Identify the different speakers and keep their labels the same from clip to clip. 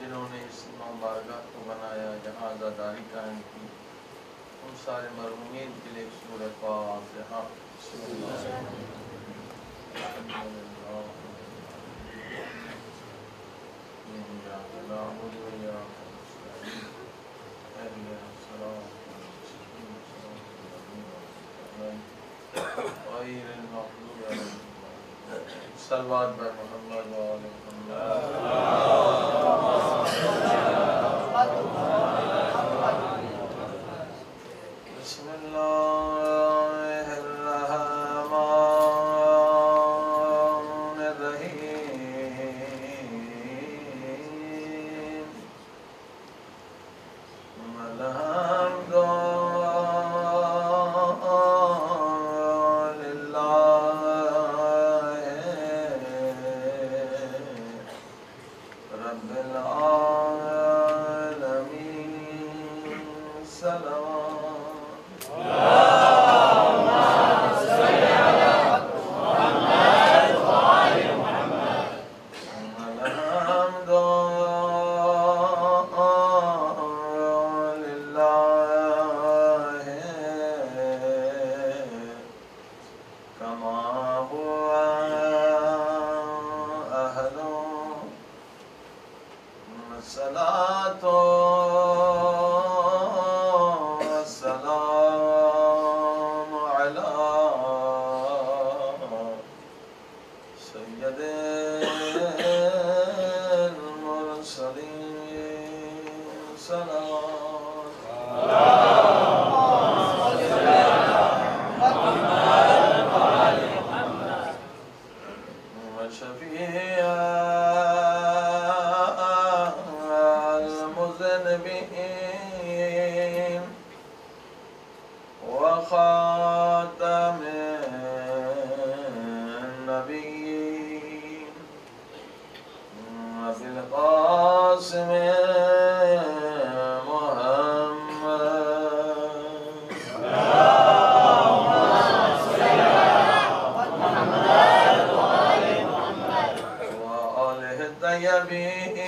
Speaker 1: جنہوں نے اس امام بارگاہ کو بنایا، جہاں آزاداری قائم کی، ان سارے مرحومین کے لیے ایک سورہ فاتحہ۔ صلوات بر محمد و آل محمد۔ بسم اللہ الرحمن الرحیم۔ الحمد رب العالمین۔ صلوات
Speaker 2: اللهم صل على محمد وآل محمد۔
Speaker 1: الحمد للہ کما هو أهل الصلاة والسلام على سید المرسلین۔ صلوات
Speaker 2: اللهم صل على محمد وآل محمد۔
Speaker 1: وشفيع المذنبين وخاتم النبيين وفي القاسم محمد
Speaker 2: اللهم صل على محمد وآل محمد
Speaker 1: وآله الطيبين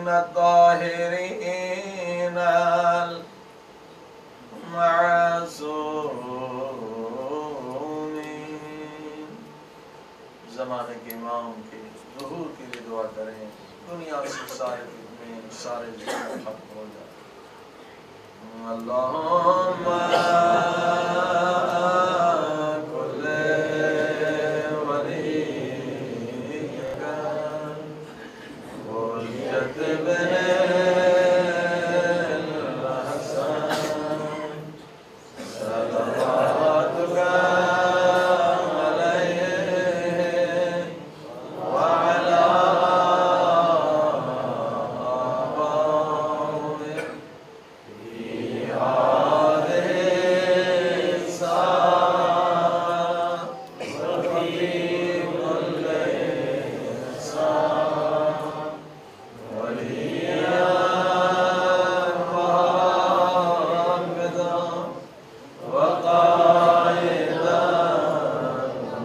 Speaker 1: الطاهرين المعصومين۔ زمانے کے امام کے ظہور کے لیے دعا کریں، دنیا سے سارے فتنے، سارے ذکر ختم ہو جائے۔ اللہم کل ولیک حجت بن الحسن صلواتک علیہ وعلی آبائہ فی هذه الساعة وفي كل ساعة وليا وحافظا وقائدا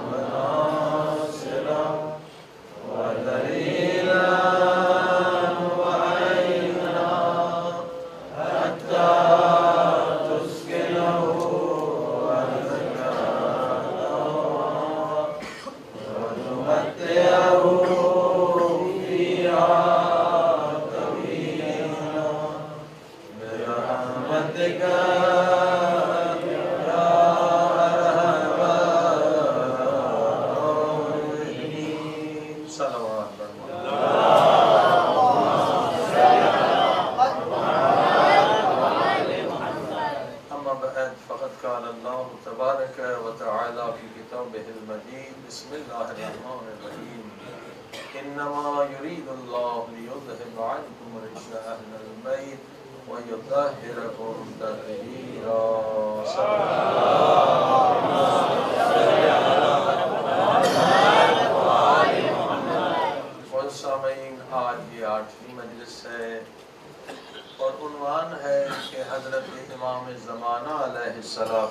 Speaker 1: وناصرا ودليلا وعينا حتى تسكنه أرضك وتمتعه فيها طويلا برحمتك يا أرحم الراحمين۔ صلوات أما بعد فقد قال الله تبارك وتعالى في كتابه المجيد بسم الله الرحمن الرحيم إنما يريد الله ليذهب عنكم رجس أهل البيت ويطهركم تطهيرا۔ اور سامعین، آج یہ 8ویں مجلس ہے اور عنوان ہے کہ حضرت امام زمانہ علیہ السلام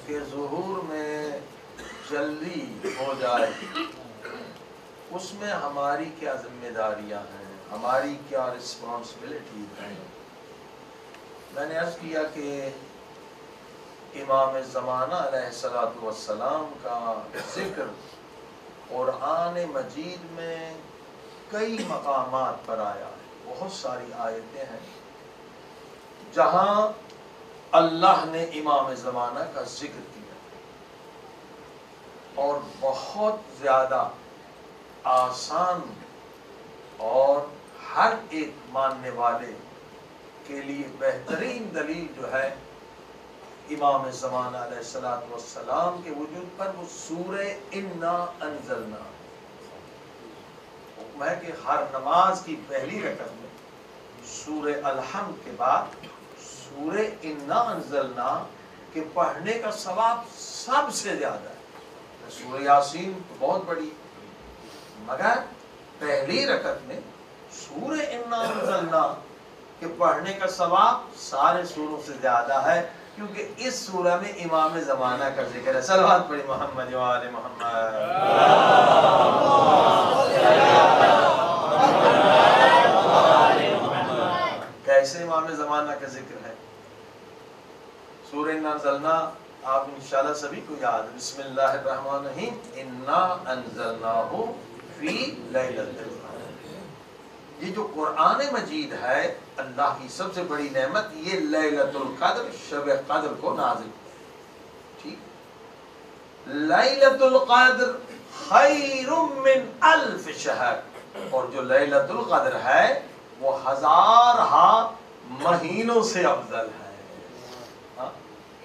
Speaker 1: کے ظہور اس میں ہماری کیا ذمہ داریاں ہیں، ہماری کیا رسپانسبلٹی ہیں۔ میں نے عرض کیا کہ امام زمانہ علیہ السلام کا ذکر قرآن مجید میں کئی مقامات پر آیا ہے، بہت ساری آیتیں ہیں جہاں اللہ نے امام زمانہ کا ذکر کیا، اور بہت زیادہ آسان اور ہر ایک ماننے والے کے لیے بہترین دلیل جو ہے امام زمانہ علیہ السلام کے وجود پر وہ سورہ انا انزلنا۔ حکم ہے کہ ہر نماز کی پہلی رکعت میں سورہ الحمد کے بعد سورہ انا انزلنا کے پڑھنے کا ثواب سب سے زیادہ ہے۔ سورہ یاسین بہت بڑی، مگر پہلی رکعت میں سورہ انا انزلنا کے پڑھنے کا ثواب سارے سوروں سے زیادہ ہے، کیونکہ اس سورہ میں امام زمانہ کا ذکر ہے۔ صلوات پڑھی محمد و آل محمد۔ کیسے امام زمانہ کا ذکر ہے؟ سورہ انا انزلنا آپ انشاءاللہ سبھی کو یاد ہے۔ بسم اللہ الرحمن الرحیم، انا انزلناہ فی لیلۃ القدر۔ یہ جو قرآن مجید ہے اللہ کی سب سے بڑی نعمت، یہ لیلۃ القدر شب قدر کو نازل ہے۔ ٹھیک، لیلۃ القدر خیر من الف شہر، اور جو لیلۃ القدر ہے وہ ہزارہا مہینوں سے افضل ہے۔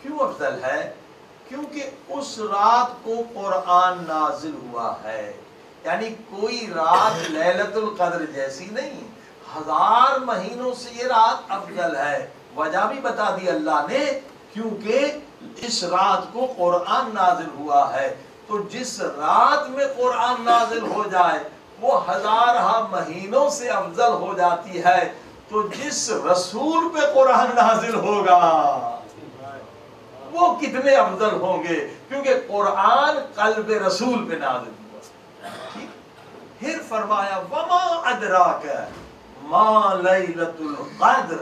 Speaker 1: کیوں افضل ہے؟ کیونکہ اس رات کو قرآن نازل ہوا ہے، یعنی کوئی رات لیلۃ القدر جیسی نہیں، ہزار مہینوں سے یہ رات افضل ہے۔ وجہ بھی بتا دی اللہ نے، کیونکہ اس رات کو قرآن نازل ہوا ہے، تو جس رات میں قرآن نازل ہو جائے وہ ہزارہا مہینوں سے افضل ہو جاتی ہے۔ تو جس رسول پہ قرآن نازل ہوگا وہ کتنے افضل ہوں گے، کیونکہ قرآن قلب رسول پہ نازل ہوا۔ پھر فرمایا وما ادراک ما لیلۃ القدر،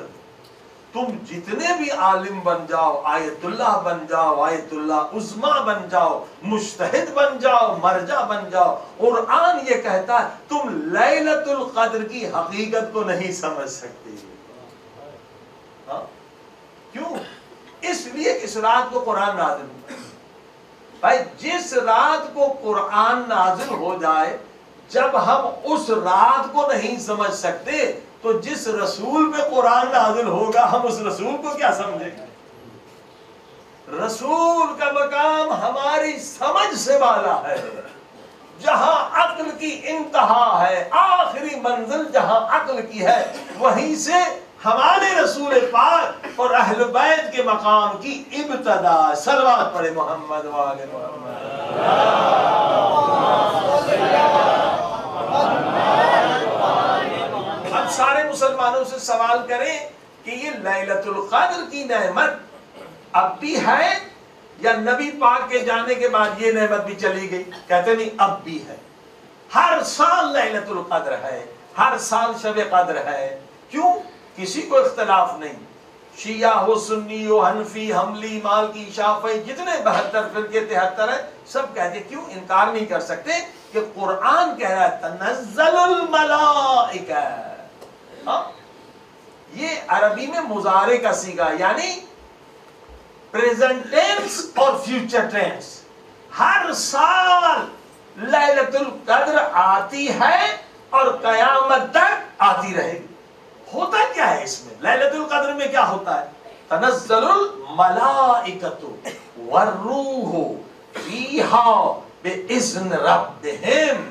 Speaker 1: تم جتنے بھی عالم بن جاؤ، آیت اللہ بن جاؤ، آیت اللہ عظمیٰ بن جاؤ، مجتہد بن جاؤ، مرجع بن جاؤ، قرآن یہ کہتا ہے تم لیلۃ القدر کی حقیقت کو نہیں سمجھ سکتے۔ ہاں کیوں؟ اس لیے اس رات کو قرآن نازل ہوا۔ بھائی جس رات کو قرآن نازل ہو جائے، جب ہم اس رات کو نہیں سمجھ سکتے تو جس رسول پہ قرآن نازل ہوگا ہم اس رسول کو کیا سمجھیں گے؟ رسول کا مقام ہماری سمجھ سے بالا ہے، جہاں عقل کی انتہا ہے، آخری منزل جہاں عقل کی ہے، وہیں سے ہمارے رسول پاک اور اہل بیت کے مقام کی ابتدا۔ صلوات پڑھے محمد و آل محمد۔ اب سارے مسلمانوں سے سوال کریں کہ یہ لیلۃ القدر کی نعمت اب بھی ہے یا نبی پاک کے جانے کے بعد یہ نعمت بھی چلی گئی؟ کہتے نہیں، اب بھی ہے۔ ہر سال لیلۃ القدر ہے، ہر سال شب قدر ہے۔ کیوں؟ کسی کو اختلاف نہیں، شیعہ ہو، سنی ہو، حنفی، حملی، مالکی، شافعی، جتنے 72 فرقے 73 ہیں، سب کہتے ہیں۔ کیوں انکار نہیں کر سکتے کہ قرآن کہہ رہا ہے تنزل الملائکہ۔ ہاں یہ عربی میں مضارع کا صیغہ، یعنی پریزنٹ ٹینس اور فیوچر ٹینس۔ ہر سال لیلۃ القدر آتی ہے اور قیامت تک آتی رہے گی۔ ہوتا کیا ہے اس میں؟ لیلۃ القدر میں کیا ہوتا ہے؟ تنزل الملائکۃ والروح فیہا باذن ربہم۔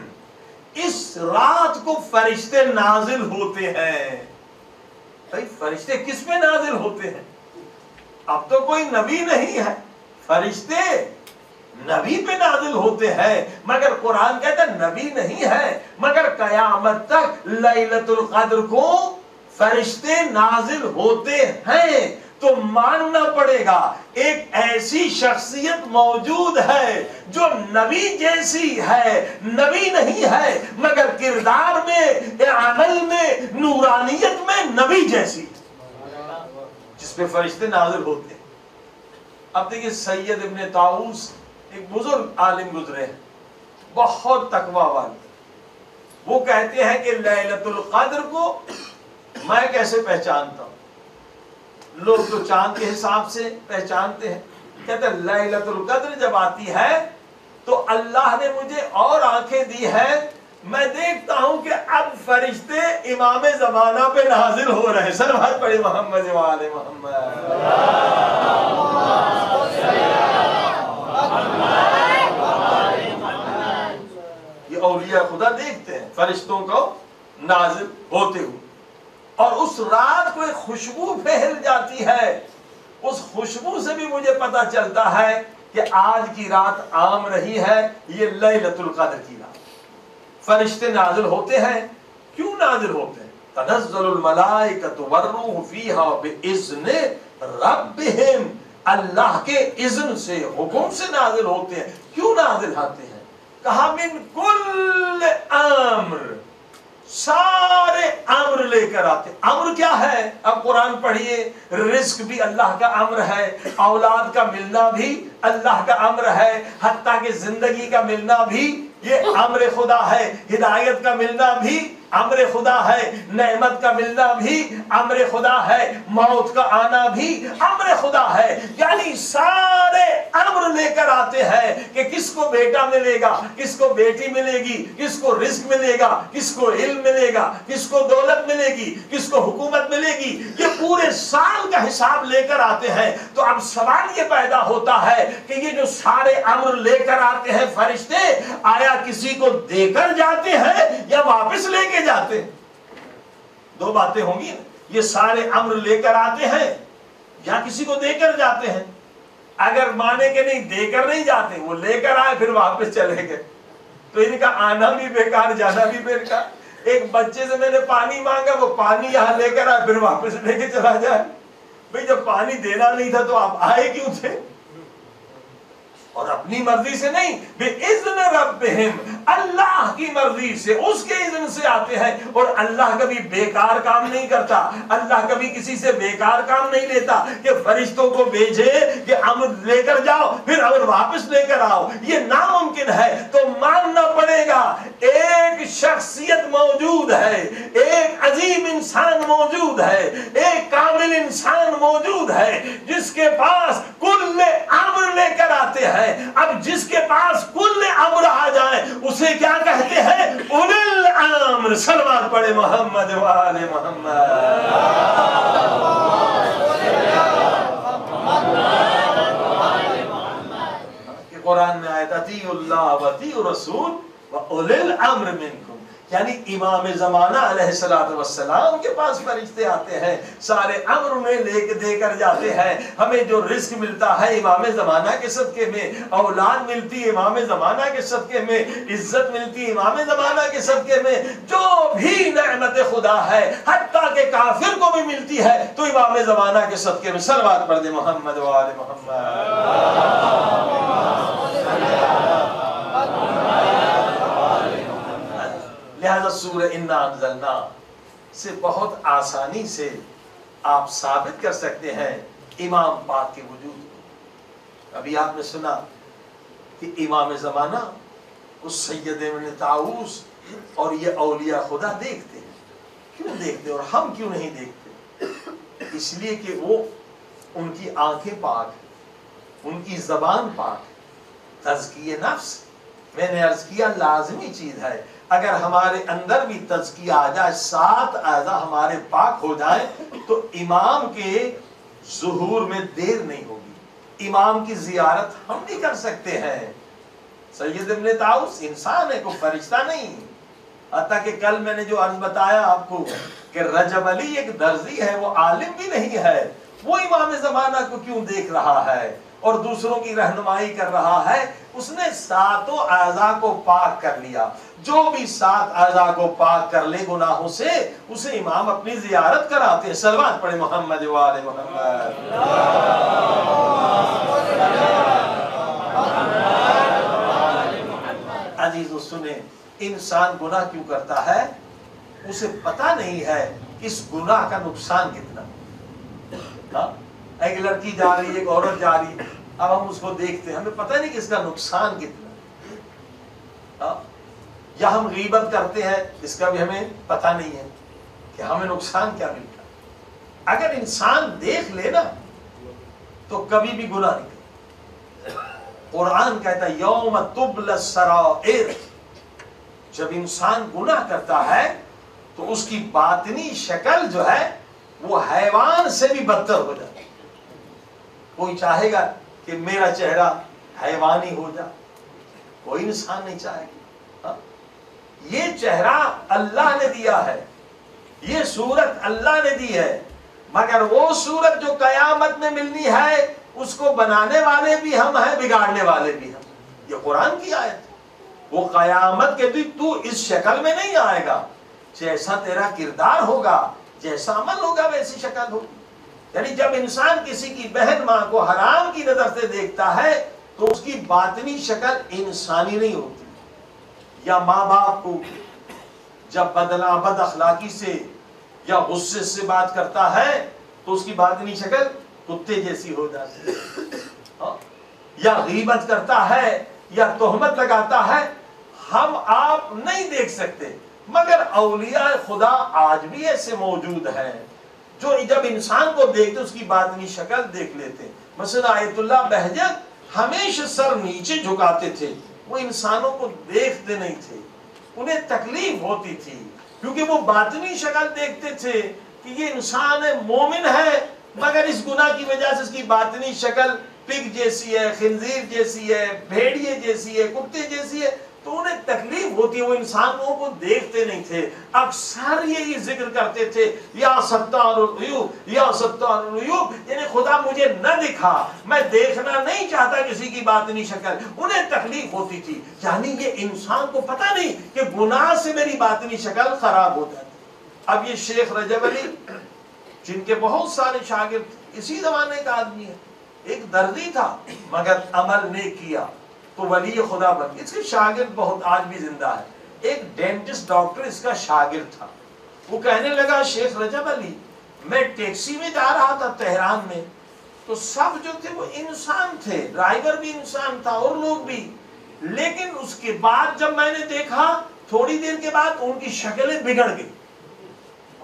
Speaker 1: اس رات کو فرشتے نازل ہوتے ہیں۔ بھائی فرشتے کس پہ نازل ہوتے ہیں؟ اب تو کوئی نبی نہیں ہے، فرشتے نبی پہ نازل ہوتے ہیں، مگر قرآن کہتا ہے نبی نہیں ہے، مگر قیامت تک لیلۃ القدر کو فرشتے نازل ہوتے ہیں۔ تو ماننا پڑے گا ایک ایسی شخصیت موجود ہے جو نبی جیسی ہے، نبی نہیں ہے مگر کردار میں، عمل میں، نورانیت میں نبی جیسی ہے، جس پہ فرشتے نازل ہوتے ہیں۔ اب دیکھیں سید ابن طاؤس ایک بزرگ عالم گزرے ہیں، بہت تقوی والے، وہ کہتے ہیں کہ لیلۃ القدر کو میں کیسے پہچانتا ہوں؟ لوگ تو چاند کے حساب سے پہچانتے ہیں، کہتے ہیں لیلۃ القدر جب آتی ہے تو اللہ نے مجھے اور آنکھیں دی ہے، میں دیکھتا ہوں کہ اب فرشتے امام زمانہ پہ نازل ہو رہے ہیں۔ صلوات پڑھیں محمد و آل محمد۔ یہ اولیاء خدا دیکھتے ہیں فرشتوں کو نازل ہوتے ہوئے، اور اس رات کو ایک خوشبو پھیل جاتی ہے، اس خوشبو سے بھی مجھے پتا چلتا ہے کہ آج کی رات عام رہی ہے، یہ لیلۃ القدر کی رات۔ فرشتے نازل ہوتے ہیں، کیوں نازل ہوتے ہیں؟ تنزل الملائکۃ والروح فیہا بإذن ربہم، اللہ کے اذن سے، حکم سے نازل ہوتے ہیں۔ کیوں نازل ہوتے ہیں؟ کہا من کل امر، سارے امر لے کر آتے۔ امر کیا ہے؟ اب قرآن پڑھیے، رزق بھی اللہ کا امر ہے، اولاد کا ملنا بھی اللہ کا امر ہے، حتیٰ کہ زندگی کا ملنا بھی یہ امر خدا ہے، ہدایت کا ملنا بھی امر خدا ہے، نعمت کا ملنا بھی امر خدا ہے، موت کا آنا بھی امر خدا ہے۔ یعنی سارے امر لے کر آتے ہیں کہ کس کو بیٹا ملے گا، کس کو بیٹی ملے گی، کس کو رزق ملے گا، کس کو علم ملے گا، کس کو دولت ملے گی، کس کو حکومت ملے گی، یہ پورے سال کا حساب لے کر آتے ہیں۔ تو اب سوال یہ پیدا ہوتا ہے کہ یہ جو سارے امر لے کر آتے ہیں فرشتے، آیا کسی کو دے کر جاتے ہیں یا واپس لے کے جاتے ہیں؟ دو باتیں ہوں گی، یہ سارے امر لے کر آتے ہیں یا کسی کو دے کر جاتے ہیں۔ اگر مانے کہ نہیں دے کر نہیں جاتے، وہ لے کر آئے پھر واپس چلے گئے، تو ان کا آنا بھی بیکار، جانا بھی بیکار۔ ایک بچے سے میں نے پانی مانگا، وہ پانی یہاں لے کر آئے پھر واپس لے کے چلا جائے، بھئی جب پانی دینا نہیں تھا تو آپ آئے کیوں تھے؟ اور اپنی مرضی سے نہیں، بِإِذْنِ رَبِّهِمْ، اللہ کی مرضی سے، اس کے اذن سے آتے ہیں۔ اور اللہ کبھی بیکار کام نہیں کرتا، اللہ کبھی کسی سے بیکار کام نہیں لیتا کہ فرشتوں کو بھیجے کہ امر لے کر جاؤ پھر امر واپس لے کر آؤ، یہ ناممکن ہے۔ تو ماننا پڑے گا ایک شخصیت موجود ہے، ایک عظیم انسان موجود ہے، ایک کامل انسان موجود ہے جس کے پاس کل امر لے کر آتے ہیں۔ اب جس کے پاس کل امر آ جائے اسے کیا کہتے ہیں؟ اولی الامر۔ صلوات پڑھے محمد و آل محمد۔ کہ قرآن میں آیت اطیعوا اللہ و اطیعوا الرسول و اولی الامر منکم، یعنی امام زمانہ علیہ السلام کے پاس فرشتے آتے ہیں، سارے امر انہیں لے کے دے کر جاتے ہیں۔ ہمیں جو رزق ملتا ہے امام زمانہ کے صدقے میں، اولاد ملتی ہے امام زمانہ کے صدقے میں، عزت ملتی ہے امام زمانہ کے صدقے میں، جو بھی نعمت خدا ہے حتیٰ کہ کافر کو بھی ملتی ہے تو امام زمانہ کے صدقے میں۔ صلوات پڑھ دے محمد و آل محمد۔ لہذا سورہ انا انزلنا سے بہت آسانی سے آپ ثابت کر سکتے ہیں امام پاک کے وجود کو۔ ابھی آپ نے سنا کہ امام زمانہ اس سید ابن طاؤس اور یہ اولیاء خدا دیکھتے ہیں۔ کیوں دیکھتے اور ہم کیوں نہیں دیکھتے؟ اس لیے کہ وہ ان کی آنکھیں پاک ہیں، ان کی زبان پاک ہے۔ تزکیہ نفس میں نے عرض کیا لازمی چیز ہے۔ اگر ہمارے اندر بھی تزکیہ آ جائے، 7 اعضاء ہمارے پاک ہو جائیں تو امام کے ظہور میں دیر نہیں ہوگی، امام کی زیارت ہم نہیں کر سکتے ہیں۔ سید ابن طاؤس انسان ہے، کوئی فرشتہ نہیں۔ حتیٰ کہ کل میں نے جو عرض بتایا آپ کو کہ رجب علی ایک درزی ہے، وہ عالم بھی نہیں ہے، وہ امام زمانہ کو کیوں دیکھ رہا ہے؟ اور دوسروں کی رہنمائی کر رہا ہے، اس نے ساتوں اعضاء کو پاک کر لیا۔ جو بھی 7 اعضاء کو پاک کر لے گناہوں سے، اسے امام اپنی زیارت کراتے ہیں۔ صلوات پڑھے محمد و آل محمد۔ عزیزو سنیں، انسان گناہ کیوں کرتا ہے؟ اسے پتہ نہیں ہے اس گناہ کا نقصان کتنا۔ ایک لڑکی جا رہی ہے، ایک عورت جا رہی ہے، اب ہم اس کو دیکھتے ہیں، ہمیں پتہ نہیں کہ اس کا نقصان کتنا۔ یا ہم غیبت کرتے ہیں، اس کا بھی ہمیں پتہ نہیں ہے کہ ہمیں نقصان کیا ملتا ہے۔ اگر انسان دیکھ لے نا تو کبھی بھی گناہ نہیں کرتا۔ قرآن کہتا ہے یوم تبلی السرائر، جب انسان گناہ کرتا ہے تو اس کی باطنی شکل جو ہے وہ حیوان سے بھی بدتر ہو جاتی ہے۔ کوئی چاہے گا کہ میرا چہرہ حیوانی ہو جائے؟ کوئی انسان نہیں چاہے گا۔ یہ چہرہ اللہ نے دیا ہے، یہ صورت اللہ نے دی ہے، مگر وہ صورت جو قیامت میں ملنی ہے اس کو بنانے والے بھی ہم ہیں، بگاڑنے والے بھی ہم۔ یہ قرآن کی آیت۔ وہ قیامت کے دن تو اس شکل میں نہیں آئے گا، جیسا تیرا کردار ہوگا، جیسا عمل ہوگا ویسی شکل ہوگی۔ یعنی جب انسان کسی کی بہن ماں کو حرام کی نظر سے دیکھتا ہے تو اس کی باطنی شکل انسانی نہیں ہوتی، یا ماں باپ کو جب بد اخلاقی سے یا غصے سے بات کرتا ہے تو اس کی باطنی شکل کتے جیسی ہو جاتی ہے، یا غیبت کرتا ہے یا تہمت لگاتا ہے، ہم آپ نہیں دیکھ سکتے، مگر اولیاء خدا آج بھی ایسے موجود ہیں جو جب انسان کو دیکھتے اس کی باطنی شکل دیکھ لیتے۔ مثلا آیت اللہ بہجت ہمیشہ سر نیچے جھکاتے تھے، وہ انسانوں کو دیکھتے نہیں تھے، انہیں تکلیف ہوتی تھی کیونکہ وہ باطنی شکل دیکھتے تھے کہ یہ انسان ہے، مومن ہے، مگر اس گناہ کی وجہ سے اس کی باطنی شکل پگ جیسی ہے، خنزیر جیسی ہے، بھیڑیے جیسی ہے، کتے جیسی ہے، تو انہیں تکلیف ہوتی ہے، وہ انسانوں کو دیکھتے نہیں تھے۔ اکثر یہی ذکر کرتے تھے یا ستار العیوب، یا ستار العیوب، یعنی خدا مجھے نہ دکھا، میں دیکھنا نہیں چاہتا کسی کی باطنی شکل۔ انہیں تکلیف ہوتی تھی، یعنی یہ انسان کو پتہ نہیں کہ گناہ سے میری باطنی شکل خراب ہو جاتی۔ اب یہ شیخ رجب علی جن کے بہت سارے شاگرد، اسی زمانے کا آدمی ہے، ایک دردی تھا مگر عمل نے کیا تو ولی خدا بن گیا۔ اس کے شاگرد بہت آج بھی زندہ ہے۔ ایک ڈینٹسٹ ڈاکٹر اس کا شاگرد تھا، وہ کہنے لگا شیخ رجب علی میں ٹیکسی میں جا رہا تھا تہران میں، تو سب جو تھے وہ انسان تھے، ڈرائیور بھی انسان تھا اور لوگ بھی، لیکن اس کے بعد جب میں نے دیکھا تھوڑی دیر کے بعد ان کی شکلیں بگڑ گئی۔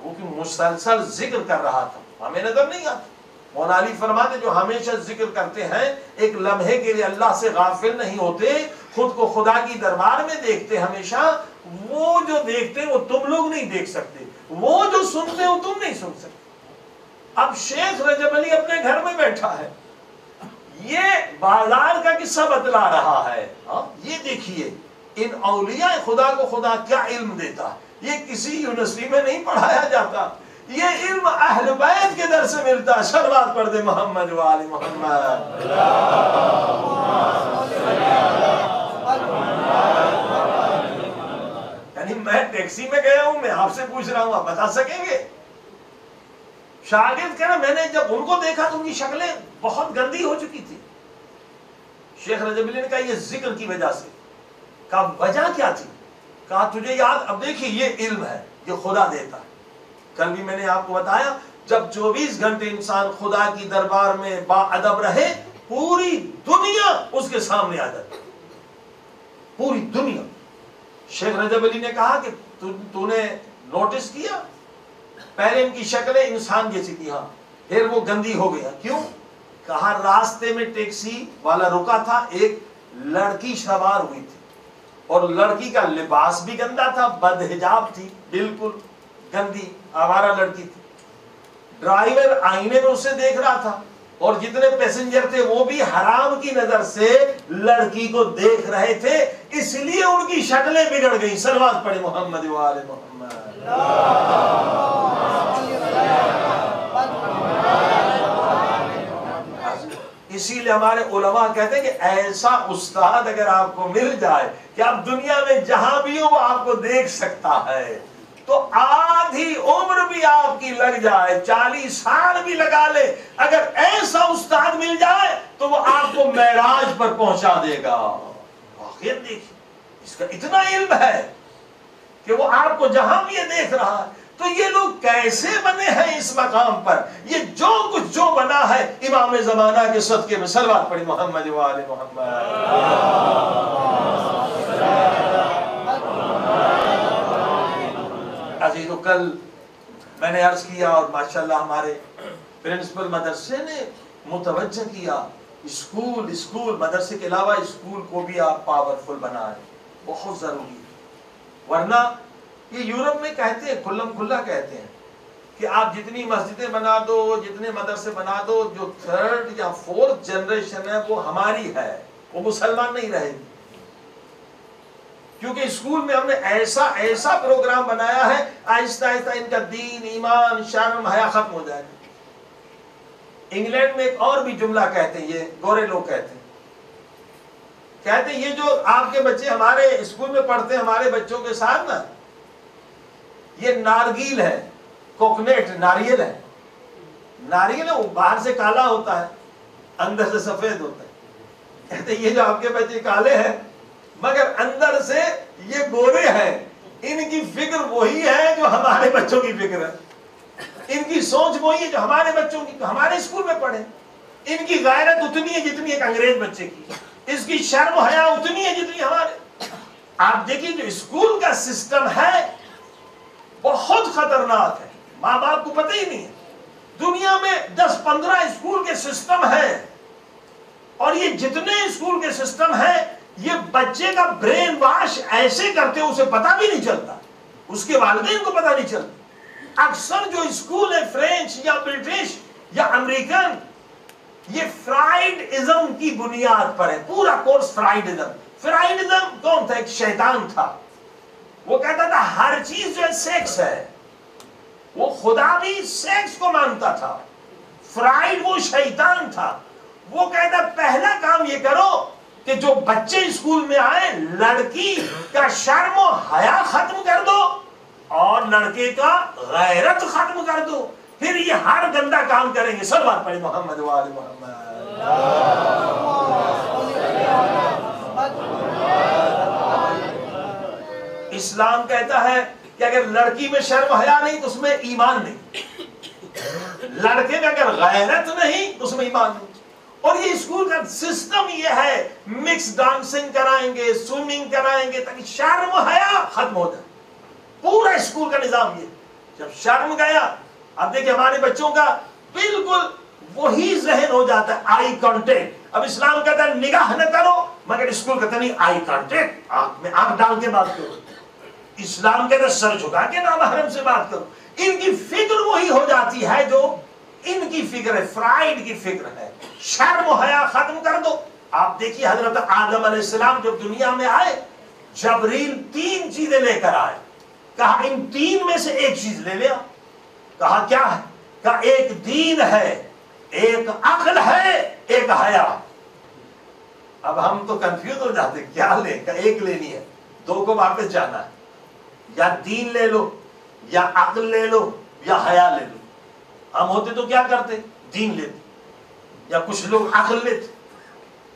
Speaker 1: وہ کہ مسلسل ذکر کر رہا تھا، ہمیں نظر نہیں آتا۔ مولا علی فرماتے جو ہمیشہ ذکر کرتے ہیں ایک لمحے کے لیے اللہ سے غافل نہیں ہوتے، خود کو خدا کی دربار میں دیکھتے ہمیشہ، وہ جو دیکھتے وہ تم لوگ نہیں دیکھ سکتے، وہ جو سنتے ہو تم نہیں سن سکتے۔ اب شیخ رجب علی اپنے گھر میں بیٹھا ہے، یہ بازار کا قصہ بتلا رہا ہے۔ یہ دیکھیے ان اولیاء خدا کو خدا کیا علم دیتا ہے، یہ کسی یونیورسٹی میں نہیں پڑھایا جاتا، یہ علم اہل بیت کے در سے ملتا ہے۔ صلوات پڑھ دے محمد و آل محمد۔ یعنی میں ٹیکسی میں گیا ہوں، میں آپ سے پوچھ رہا ہوں، آپ بتا سکیں گے؟ شاگرد کہنا میں نے جب ان کو دیکھا تو ان کی شکلیں بہت گندی ہو چکی تھی۔ شیخ رجب علی نے کہا یہ ذکر کی وجہ سے۔ کہا وجہ کیا تھی؟ کہا تجھے یاد، اب دیکھیے یہ علم ہے، یہ خدا دیتا ہے۔ کل بھی میں نے آپ کو بتایا جب 24 گھنٹے انسان خدا کی دربار میں با ادب رہے پوری دنیا اس کے سامنے آ جاتی، پوری دنیا۔ شیخ رجب علی نے کہا کہ تو نے نوٹس کیا پہلے ان کی شکلیں انسان جیسی تھی، ہاں پھر وہ گندی ہو گیا، کیوں؟ کہا راستے میں ٹیکسی والا رکا تھا، ایک لڑکی سوار ہوئی تھی اور لڑکی کا لباس بھی گندا تھا، بدحجاب تھی، بالکل گندی آوارہ لڑکی تھی۔ ڈرائیور آئینے میں اسے دیکھ رہا تھا اور جتنے پیسنجر تھے وہ بھی حرام کی نظر سے لڑکی کو دیکھ رہے تھے، اس لیے ان کی شکلیں بگڑ گئی۔ صلوات پڑھے محمد و آل محمد۔ اسی لیے ہمارے علماء کہتے ہیں کہ ایسا استاد اگر آپ کو مل جائے کہ آپ دنیا میں جہاں بھی ہو وہ آپ کو دیکھ سکتا ہے، تو آدھی عمر بھی آپ کی لگ جائے، 40 سال بھی لگا لے، اگر ایسا استاد مل جائے تو وہ آپ کو معراج پر پہنچا دے گا۔ واقعی دیکھیے اس کا اتنا علم ہے کہ وہ آپ کو جہاں بھی یہ دیکھ رہا ہے۔ تو یہ لوگ کیسے بنے ہیں اس مقام پر؟ یہ جو کچھ جو بنا ہے امام زمانہ کے صدقے میں، صلوات پڑھی محمد و آل محمد۔ عزیزو، کل میں نے عرض کیا اور ماشاءاللہ ہمارے پرنسپل مدرسے نے متوجہ کیا، اسکول مدرسے کے علاوہ اسکول کو بھی آپ پاورفل بنائیں، بہت ضروری ہے۔ ورنہ یہ یورپ میں کہتے ہیں، کھلم کھلا کہتے ہیں کہ آپ جتنی مسجدیں بنا دو، جتنے مدرسے بنا دو، جو 3rd یا 4th جنریشن ہے وہ ہماری ہے، وہ مسلمان نہیں رہے گی، کیونکہ اسکول میں ہم نے ایسا پروگرام بنایا ہے، آہستہ آہستہ ان کا دین، ایمان، شرم، حیا ختم ہو جائے گا۔ انگلینڈ میں ایک اور بھی جملہ کہتے ہیں، یہ گورے لوگ کہتے ہیں یہ جو آپ کے بچے ہمارے اسکول میں پڑھتے ہیں، ہمارے بچوں کے ساتھ نا، یہ نارگیل ہے، کوکنیٹ ناریل ہے، ناریل ہے، وہ باہر سے کالا ہوتا ہے، اندر سے سفید ہوتا ہے۔ کہتے یہ جو آپ کے بچے کالے ہیں مگر اندر سے یہ گورے ہیں، ان کی فکر وہی ہے جو ہمارے بچوں کی فکر ہے، ان کی سوچ وہی ہے جو ہمارے بچوں کی، ہمارے اسکول میں پڑھے۔ ان کی غیرت اتنی ہے جتنی ایک انگریز بچے کی، اس کی شرم و حیا اتنی ہے جتنی ہمارے۔ آپ دیکھیے جو اسکول کا سسٹم ہے بہت خطرناک ہے، ماں باپ کو پتہ ہی نہیں ہے۔ دنیا میں 10-15 اسکول کے سسٹم ہیں، اور یہ جتنے اسکول کے سسٹم ہیں یہ بچے کا برین واش ایسے کرتے ہیں اسے پتہ بھی نہیں چلتا، اس کے والدین کو پتہ نہیں چلتا۔ اکثر جو اسکول ہے فرینچ یا برٹش یا امریکن، یہ فرائیڈ کی بنیاد پر ہے، پورا کورس فرائیڈزم کون تھا؟ ایک شیطان تھا، وہ کہتا تھا ہر چیز جو ہے سیکس ہے، وہ خدا بھی سیکس کو مانتا تھا۔ فرائیڈ وہ شیطان تھا، وہ کہتا پہلا کام یہ کرو کہ جو بچے اسکول میں آئے لڑکی کا شرم و حیا ختم کر دو اور لڑکے کا غیرت ختم کر دو، پھر یہ ہر گندا کام کریں گے۔ صلوات پڑھیں محمد و آل محمد۔ اسلام کہتا ہے کہ اگر لڑکی میں شرم حیا نہیں تو اس میں ایمان نہیں، لڑکے میں اگر غیرت نہیں تو اس میں ایمان نہیں۔ اور یہ اسکول کا سسٹم یہ ہے، مکس ڈانسنگ کرائیں گے، سوئمنگ کرائیں گے تاکہ شرم حیا ختم ہو جائے۔ پورا اسکول کا نظام یہ، جب شرم گیا، اب دیکھیں ہمارے بچوں کا بالکل وہی ذہن ہو جاتا ہے، آئی کانٹیکٹ۔ اب اسلام کہتا ہے نگاہ نہ کرو، مگر اسکول کہتا نہیں آئی کانٹیکٹ، آنکھ میں آنکھ ڈال کے بات کرو۔ اسلام کہتا ہے سر جھکا کے نامحرم سے بات کرو۔ ان کی فکر وہی ہو جاتی ہے جو ان کی فکر ہے، فرائیڈ کی فکر ہے۔ شرم و حیا ختم کر دو۔ آپ دیکھیے حضرت آدم علیہ السلام جب دنیا میں آئے، جبریل 3 چیزیں لے کر آئے، کہا ان 3 میں سے ایک چیز لے لیا۔ کہا کیا ہے؟ کہا ایک دین ہے، ایک عقل ہے، ایک حیا۔ اب ہم تو کنفیوز ہو جاتے کیا لیں؟ کہ ایک لینی ہے، 2 کو واپس جانا ہے، یا دین لے لو، یا عقل لے لو، یا حیا لے لو۔ ہم ہوتے تو کیا کرتے؟ دین لیتے، یا کچھ لوگ عقل لیتے۔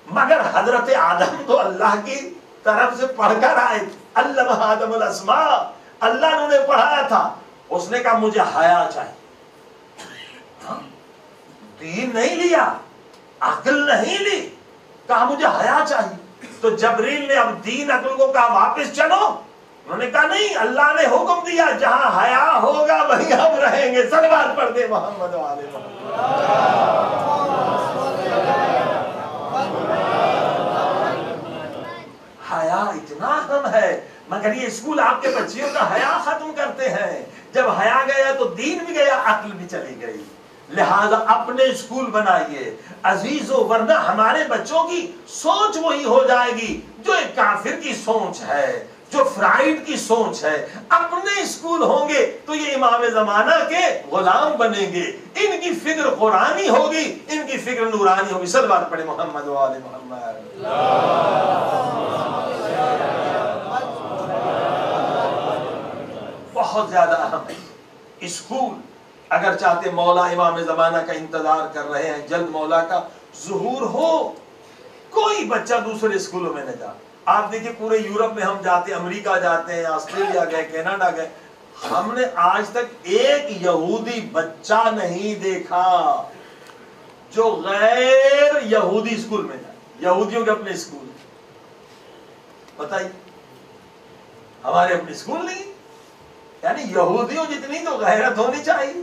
Speaker 1: مگر حضرت آدم تو اللہ کی طرف سے پڑھ کر آئے تھے، علم آدم الاسماء، اللہ نے انہیں پڑھایا تھا۔ اس نے کہا مجھے حیا چاہیے، دین نہیں لیا، عقل نہیں لی، کہا مجھے حیا چاہیے۔ تو جبریل نے اب دین عقل کو کہا واپس چلو، انہوں نے کہا نہیں، اللہ نے حکم دیا جہاں حیا ہوگا وہیں ہم رہیں گے۔ صلوات پڑھ دے محمد و آل محمد۔ حیا اتنا اہم ہے، مگر یہ اسکول آپ کے بچیوں کا حیا ختم کرتے ہیں۔ جب حیا گیا تو دین بھی گیا، عقل بھی چلی گئی۔ لہذا اپنے اسکول بنائیے عزیزو، ورنہ ہمارے بچوں کی سوچ وہی ہو جائے گی جو ایک کافر کی سوچ ہے۔ جو فرائڈ کی سوچ ہے، اپنے اسکول ہوں گے تو یہ امام زمانہ کے غلام بنیں گے، ان کی فکر قرآنی ہوگی، ان کی فکر نورانی ہوگی۔ صلوات پڑھے محمد و آل محمد۔ بہت زیادہ اہم ہے اسکول۔ اگر چاہتے مولا امام زمانہ کا انتظار کر رہے ہیں، جلد مولا کا ظہور ہو، کوئی بچہ دوسرے اسکولوں میں نہ جا۔ آپ دیکھیں پورے یورپ میں ہم جاتے ہیں، امریکہ جاتے ہیں، آسٹریلیا گئے، کینیڈا گئے، ہم نے آج تک ایک یہودی بچہ نہیں دیکھا جو غیر یہودی اسکول میں جائے۔ یہودیوں کے اپنے اسکول بتائیے، ہمارے اپنے اسکول نہیں۔ یعنی یہودیوں جتنی تو غیرت ہونی چاہیے۔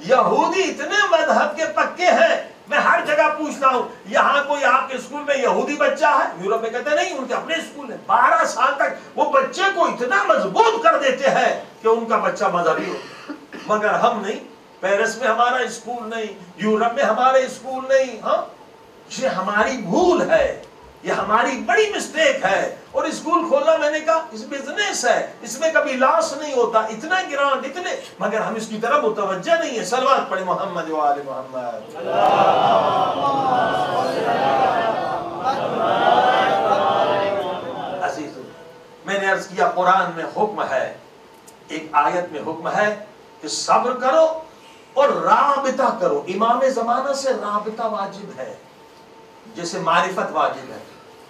Speaker 1: یہودی اتنے مذہب کے پکے ہیں، میں ہر جگہ پوچھتا ہوں یہاں کوئی آپ کے اسکول میں یہودی بچہ ہے؟ یورپ میں کہتے نہیں، ان کے اپنے اسکول ہیں۔ 12 سال تک وہ بچے کو اتنا مضبوط کر دیتے ہیں کہ ان کا بچہ مذہبی ہو، مگر ہم نہیں۔ پیرس میں ہمارا اسکول نہیں، یورپ میں ہمارے اسکول نہیں۔ ہاں، یہ ہماری بھول ہے، یہ ہماری بڑی مسٹیک ہے۔ اور اسکول کھولنا، میں نے کہا اس بزنس ہے، اس میں کبھی لاس نہیں ہوتا، اتنا گرانٹ اتنے، مگر ہم اس کی طرف متوجہ نہیں ہے۔ صلوات پڑھے محمد و آل محمد۔ عزیزو، میں نے عرض کیا قرآن میں حکم ہے، ایک آیت میں حکم ہے کہ صبر کرو اور رابطہ کرو۔ امام زمانہ سے رابطہ واجب ہے، جیسے معرفت واجب ہے۔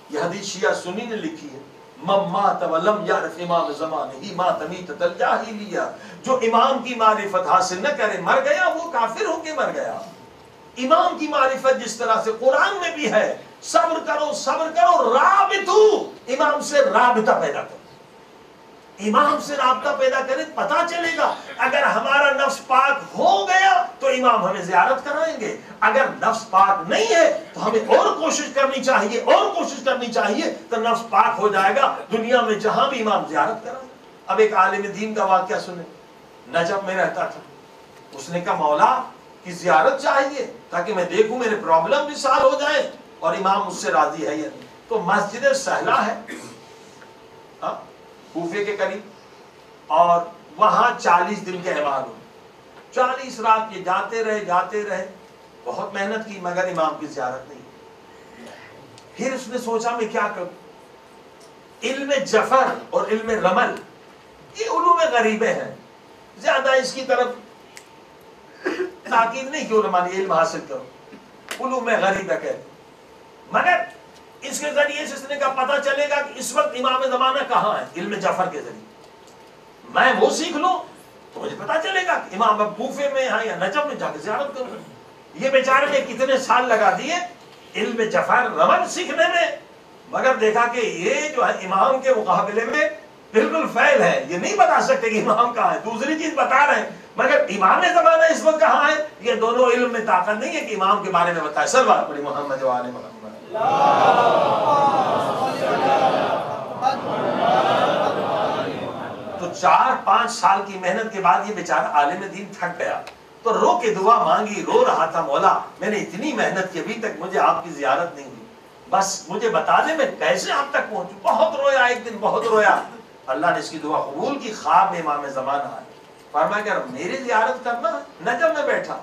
Speaker 1: یہ حدیث شیعہ سنی نے لکھی ہے، من مات ولم یعرف امام زمانہ ہی مات میتۃ الجاہلیہ۔ جو امام کی معرفت حاصل نہ کرے مر گیا، وہ کافر ہو کے مر گیا۔ امام کی معرفت جس طرح سے قرآن میں بھی ہے، صبر کرو صبر کرو، رابطو، امام سے رابطہ پیدا کرو، امام سے رابطہ پیدا کرے، پتا چلے گا۔ اگر ہمارا نفس پاک ہو گیا تو امام ہمیں زیارت کرائیں گے، اگر نفس پاک نہیں ہے تو ہمیں اور کوشش کرنی چاہیے، اور کوشش کرنی چاہیے، تو نفس پاک ہو جائے گا، دنیا میں جہاں بھی امام زیارت کرائیں۔ اب ایک عالم دین کا واقعہ سنیں، نجف میں رہتا تھا، اس نے کہا مولا کی زیارت چاہیے تاکہ میں دیکھوں میرے پرابلم بھی سال ہو جائیں اور امام مجھ سے راضی ہے یا نہیں۔ تو مسجد سہلا ہے کوفے کے قریب، اور وہاں 40 دن کے اعمال ہوئے، 40 رات یہ جاتے رہے، بہت محنت کی، مگر امام کی زیارت نہیں۔ پھر اس نے سوچا میں کیا کروں؟ علم جفر اور علم رمل یہ علوم غریبے ہیں، زیادہ اس کی طرف تاکید نہیں کہ علماء نے علم حاصل کرو، علوم غریبہ کہتے، مگر اس کے ذریعے سے اس نے کہا پتہ چلے گا کہ اس وقت امام زمانہ کہاں ہے۔ علم جعفر کے ذریعے میں وہ سیکھ لوں تو مجھے پتہ چلے گا کہ امام اب کوفے میں ہیں یا نجف میں، جا کے زیارت کروں۔ یہ بیچارے نے کتنے سال لگا دیے علم جعفر رمل سیکھنے میں، مگر دیکھا کہ یہ جو ہے امام کے مقابلے میں بالکل فیل ہے، یہ نہیں بتا سکتے کہ امام کہاں ہے، دوسری چیز بتا رہے ہیں، مگر امام زمانہ اس وقت کہاں ہے، یہ دونوں علم میں طاقت نہیں ہے کہ امام کے بارے میں بتائے۔ صلوات پڑھی محمد و آل محمد۔ تو 4-5 سال کی محنت کے بعد یہ بیچارہ عالم دین تھک گیا، تو رو کے دعا مانگی، رو رہا تھا مولا میں نے اتنی محنت کی، ابھی تک مجھے آپ کی زیارت نہیں ہوئی، بس مجھے بتا دے میں کیسے آپ تک پہنچوں۔ بہت رویا، ایک دن بہت رویا، اللہ نے اس کی دعا قبول کی، خواب میں امام زمانہ آئے، فرمایا کہ میری زیارت کرنا نجف میں بیٹھا،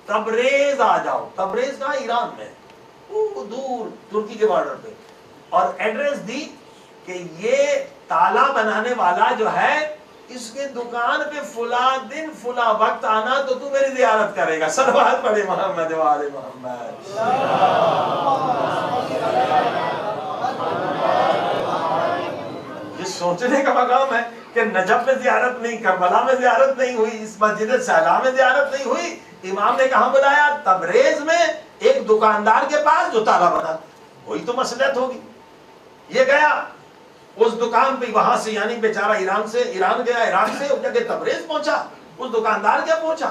Speaker 1: تبریز آ جاؤ۔ تبریز کہاں؟ ایران میں، دور ترکی کے بارڈر پہ، اور ایڈریس دی کہ یہ تالا بنانے والا جو ہے اس کے دکان پہ فلاں دن فلاں وقت آنا تو تو میری زیارت کرے گا۔ صلوات پڑھے محمد و آل محمد۔ یہ سوچنے کا مقام ہے کہ نجف میں زیارت نہیں، کربلا میں زیارت نہیں ہوئی، اس مسجد سہلا میں زیارت نہیں ہوئی، امام نے کہاں بلایا؟ تبریز میں ایک دکاندار کے پاس جو تالا بنا، وہی تو مصلحت ہوگی۔ یہ گیا اس دکان پہ، وہاں سے یعنی بیچارہ ایران گیا، عراق سے جگہ تبریز پہنچا، اس دکاندار کیا پہنچا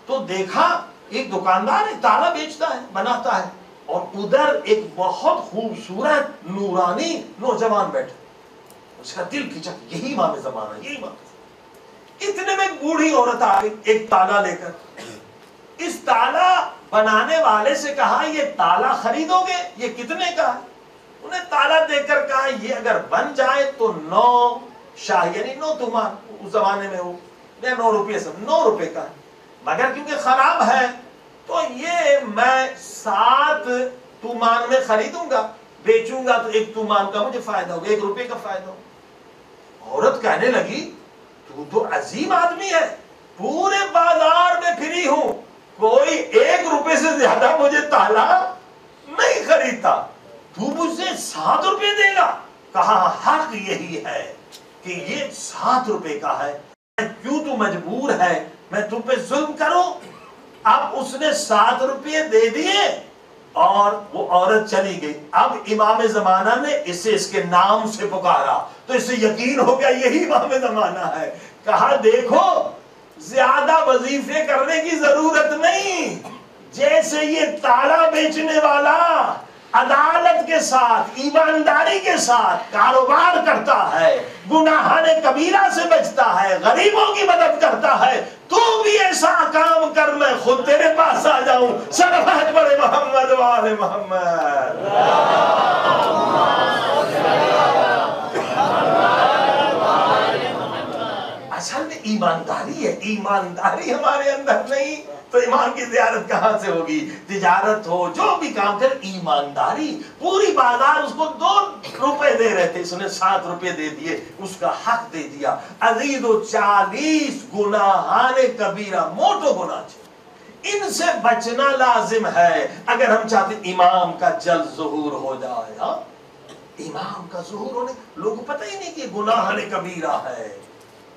Speaker 1: تو دیکھا ایک دکاندار ایک تالا بیچتا ہے، بناتا ہے، اور ادھر ایک بہت خوبصورت نورانی نوجوان بیٹھا، اس کا دل کھینچا یہی امام زمانہ، یہی امام۔ اتنے میں ایک بوڑھی عورت آ گئی ایک تالا لے کر، اس تالا بنانے والے سے کہا یہ تالا خریدو گے؟ یہ کتنے کا ہے؟ انہیں تالا دے کر کہا یہ اگر بن جائے تو 9 شاہ یعنی 9 تومان، اس زمانے میں وہ 9 روپے سے 9 روپے کا ہے، مگر کیونکہ خراب ہے تو یہ میں 7 تومان میں خریدوں گا، بیچوں گا تو 1 تومان کا مجھے فائدہ ہوگا، 1 روپے کا فائدہ ہوگا۔ عورت کہنے لگی تو عظیم آدمی ہے، پورے بازار میں پھری ہوں، کوئی 1 روپے سے زیادہ مجھے تالا نہیں خریدتا، تو مجھ سے 7 روپے دے گا؟ کہا حق یہی ہے کہ یہ 7 روپے کا ہے، کیوں تو مجبور ہے میں تم پہ ظلم کروں؟ اب اس نے 7 روپے دے دیے اور وہ عورت چلی گئی۔ اب امام زمانہ نے اسے اس کے نام سے پکارا تو اسے یقین ہو گیا یہی امام زمانہ ہے۔ کہا دیکھو زیادہ وظیفے کرنے کی ضرورت نہیں، جیسے یہ تالا بیچنے والا عدالت کے ساتھ ایمانداری کے ساتھ کاروبار کرتا ہے، گناہان کبیرہ سے بچتا ہے، غریبوں کی مدد کرتا ہے، تو بھی ایسا کام کر میں خود تیرے پاس آ جاؤں۔ صلوات پڑھے محمد و آل محمد۔ اصل میں ایمانداری ہے، ایمانداری ہمارے اندر نہیں تو ایمان کی زیارت کہاں سے ہوگی؟ تجارت ہو جو بھی کام کر، ایمانداری۔ پوری بازار اس کو 2 روپے دے رہے تھے، اس نے 7 روپے دے دیے، اس کا حق دے دیا۔ عزیز و 40 گناہان کبیرہ، موٹو گناہ چھے، ان سے بچنا لازم ہے اگر ہم چاہتے امام کا جلد ظہور ہو جائے۔ ہاں امام کا ظہور ہونے لوگوں کو پتہ ہی نہیں کہ گناہان کبیرہ ہے۔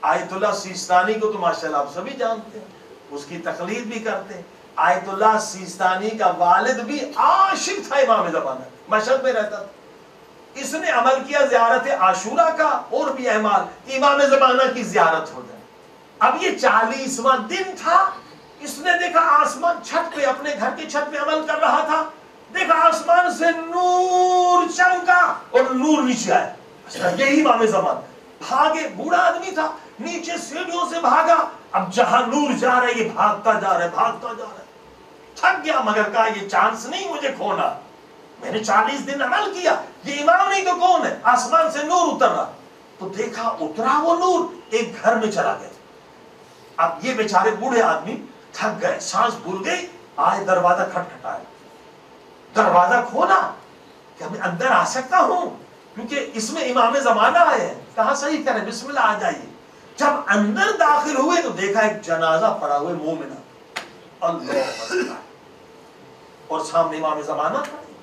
Speaker 1: آیت اللہ سیستانی کو تو ماشاءاللہ آپ سبھی جانتے ہیں، اس کی تقلید بھی کرتے ہیں۔ آیت اللہ سیستانی کا والد بھی عاشق تھا امام زمانہ، مشہد میں رہتا تھا۔ اس نے عمل کیا زیارت عاشورہ کا اور بھی اعمال، امام زمانہ کی زیارت ہو جائے۔ اب یہ 40واں دن تھا، اس نے دیکھا آسمان چھت پہ، اپنے گھر کی چھت پہ عمل کر رہا تھا، دیکھا آسمان سے نور چمکا اور نور نیچے آیا، یہی امام زمانہ۔ بھاگے، بوڑھا آدمی تھا، نیچے سیڑھیوں سے بھاگا، اب جہاں نور جا رہا ہے یہ بھاگتا جا رہا ہے، بھاگتا جا رہا ہے، تھک گیا، مگر کہا یہ چانس نہیں مجھے کھونا، میں نے 40 دن عمل کیا، یہ امام نہیں تو کون ہے؟ آسمان سے نور اتر رہا، تو دیکھا اترا وہ نور ایک گھر میں چلا گیا۔ اب یہ بیچارے بوڑھے آدمی تھک گئے، سانس بھول گئی، آئے دروازہ کھٹکھٹایا، دروازہ کھولا کہ میں اندر آ سکتا ہوں کیونکہ اس میں امام زمانہ آئے ہیں۔ کہا صحیح کریں، بسم اللہ آ جائیے۔ جب اندر داخل ہوئے تو دیکھا ایک جنازہ پڑا ہوئے مومنہ، اللہ اکبر، اور سامنے امام زمانہ کھڑے،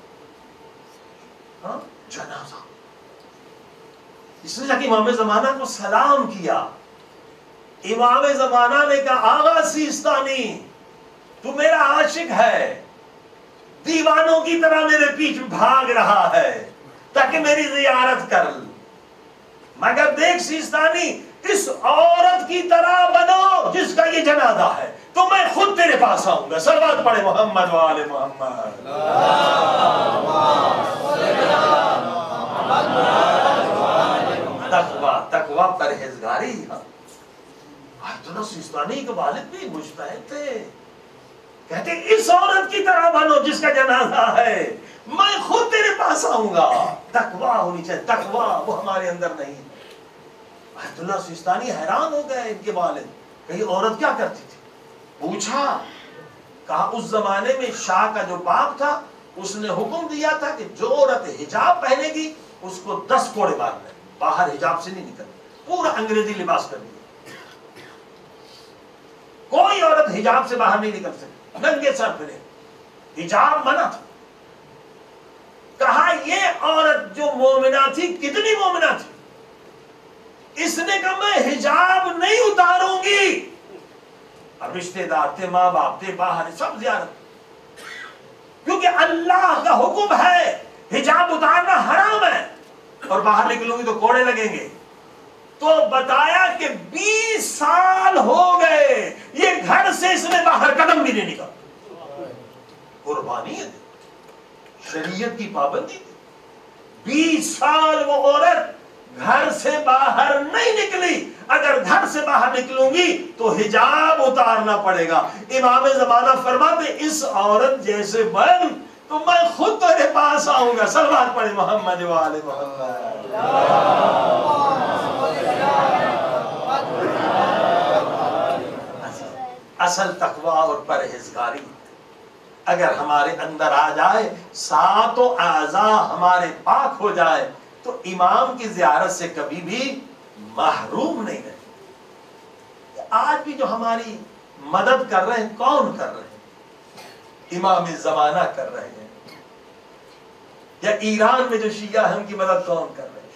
Speaker 1: ہاں جنازہ۔ اس نے جا کے امام زمانہ کو سلام کیا۔ امام زمانہ نے کہا آغا سیستانی تو میرا عاشق ہے، دیوانوں کی طرح میرے پیچھے بھاگ رہا ہے تاکہ میری زیارت کر، مگر دیکھ سیستانی اس عورت کی طرح بنو جس کا یہ جنازہ ہے تو میں خود تیرے پاس آؤں گا۔ صلوات پڑھے محمد و آل محمد۔ تقوی پرہیزگاری۔ آیت اللہ سیستانی کے والد بھی مجتہد تھے، کہتے اس عورت کی طرح بنو جس کا جنازہ ہے، میں خود تیرے پاس آؤں گا۔ تقوی ہونی چاہیے، تقوی وہ ہمارے اندر نہیں۔ آیت اللہ سیستانی حیران ہو گئے ان کے والد کہ یہ عورت کیا کرتی تھی۔ پوچھا، کہا اس زمانے میں شاہ کا جو باپ تھا اس نے حکم دیا تھا کہ جو عورت حجاب پہنے گی اس کو 10 کوڑے مارنے، باہر حجاب سے نہیں نکلنا، پورا انگریزی لباس کر دیا، کوئی عورت حجاب سے باہر نہیں نکل سکتی، ننگے سر پھرے، حجاب منع تھا۔ کہا یہ عورت جو مومنہ تھی، کتنی مومنہ تھی؟ اس نے کہا میں حجاب نہیں اتاروں گی۔ اب رشتے دار تھے، ماں باپ تھے، باہر سب زیارت، کیونکہ اللہ کا حکم ہے حجاب اتارنا حرام ہے اور باہر نکلوں گی تو کوڑے لگیں گے۔ تو بتایا کہ 20 سال ہو گئے یہ گھر سے اس نے باہر قدم بھی نہیں نکالا۔ قربانی ہے، شریعت کی پابندی تھی۔ 20 سال وہ عورت گھر سے باہر نہیں نکلی، اگر گھر سے باہر نکلوں گی تو حجاب اتارنا پڑے گا۔ امام زمانہ فرماتے اس عورت جیسے بن تو میں خود تیرے پاس آؤں گا. صلوات پڑھے محمد و آل محمد. اصل تقوی اور پرہیزگاری اگر ہمارے اندر آ جائے، ساتوں اعضاء ہمارے پاک ہو جائے، تو امام کی زیارت سے کبھی بھی محروم نہیں رہے. آج بھی جو ہماری مدد کر رہے ہیں، کون کر رہے ہیں؟ امام زمانہ کر رہے ہیں. یا ایران میں جو شیعہ ہیں ان کی مدد کون کر رہے ہیں؟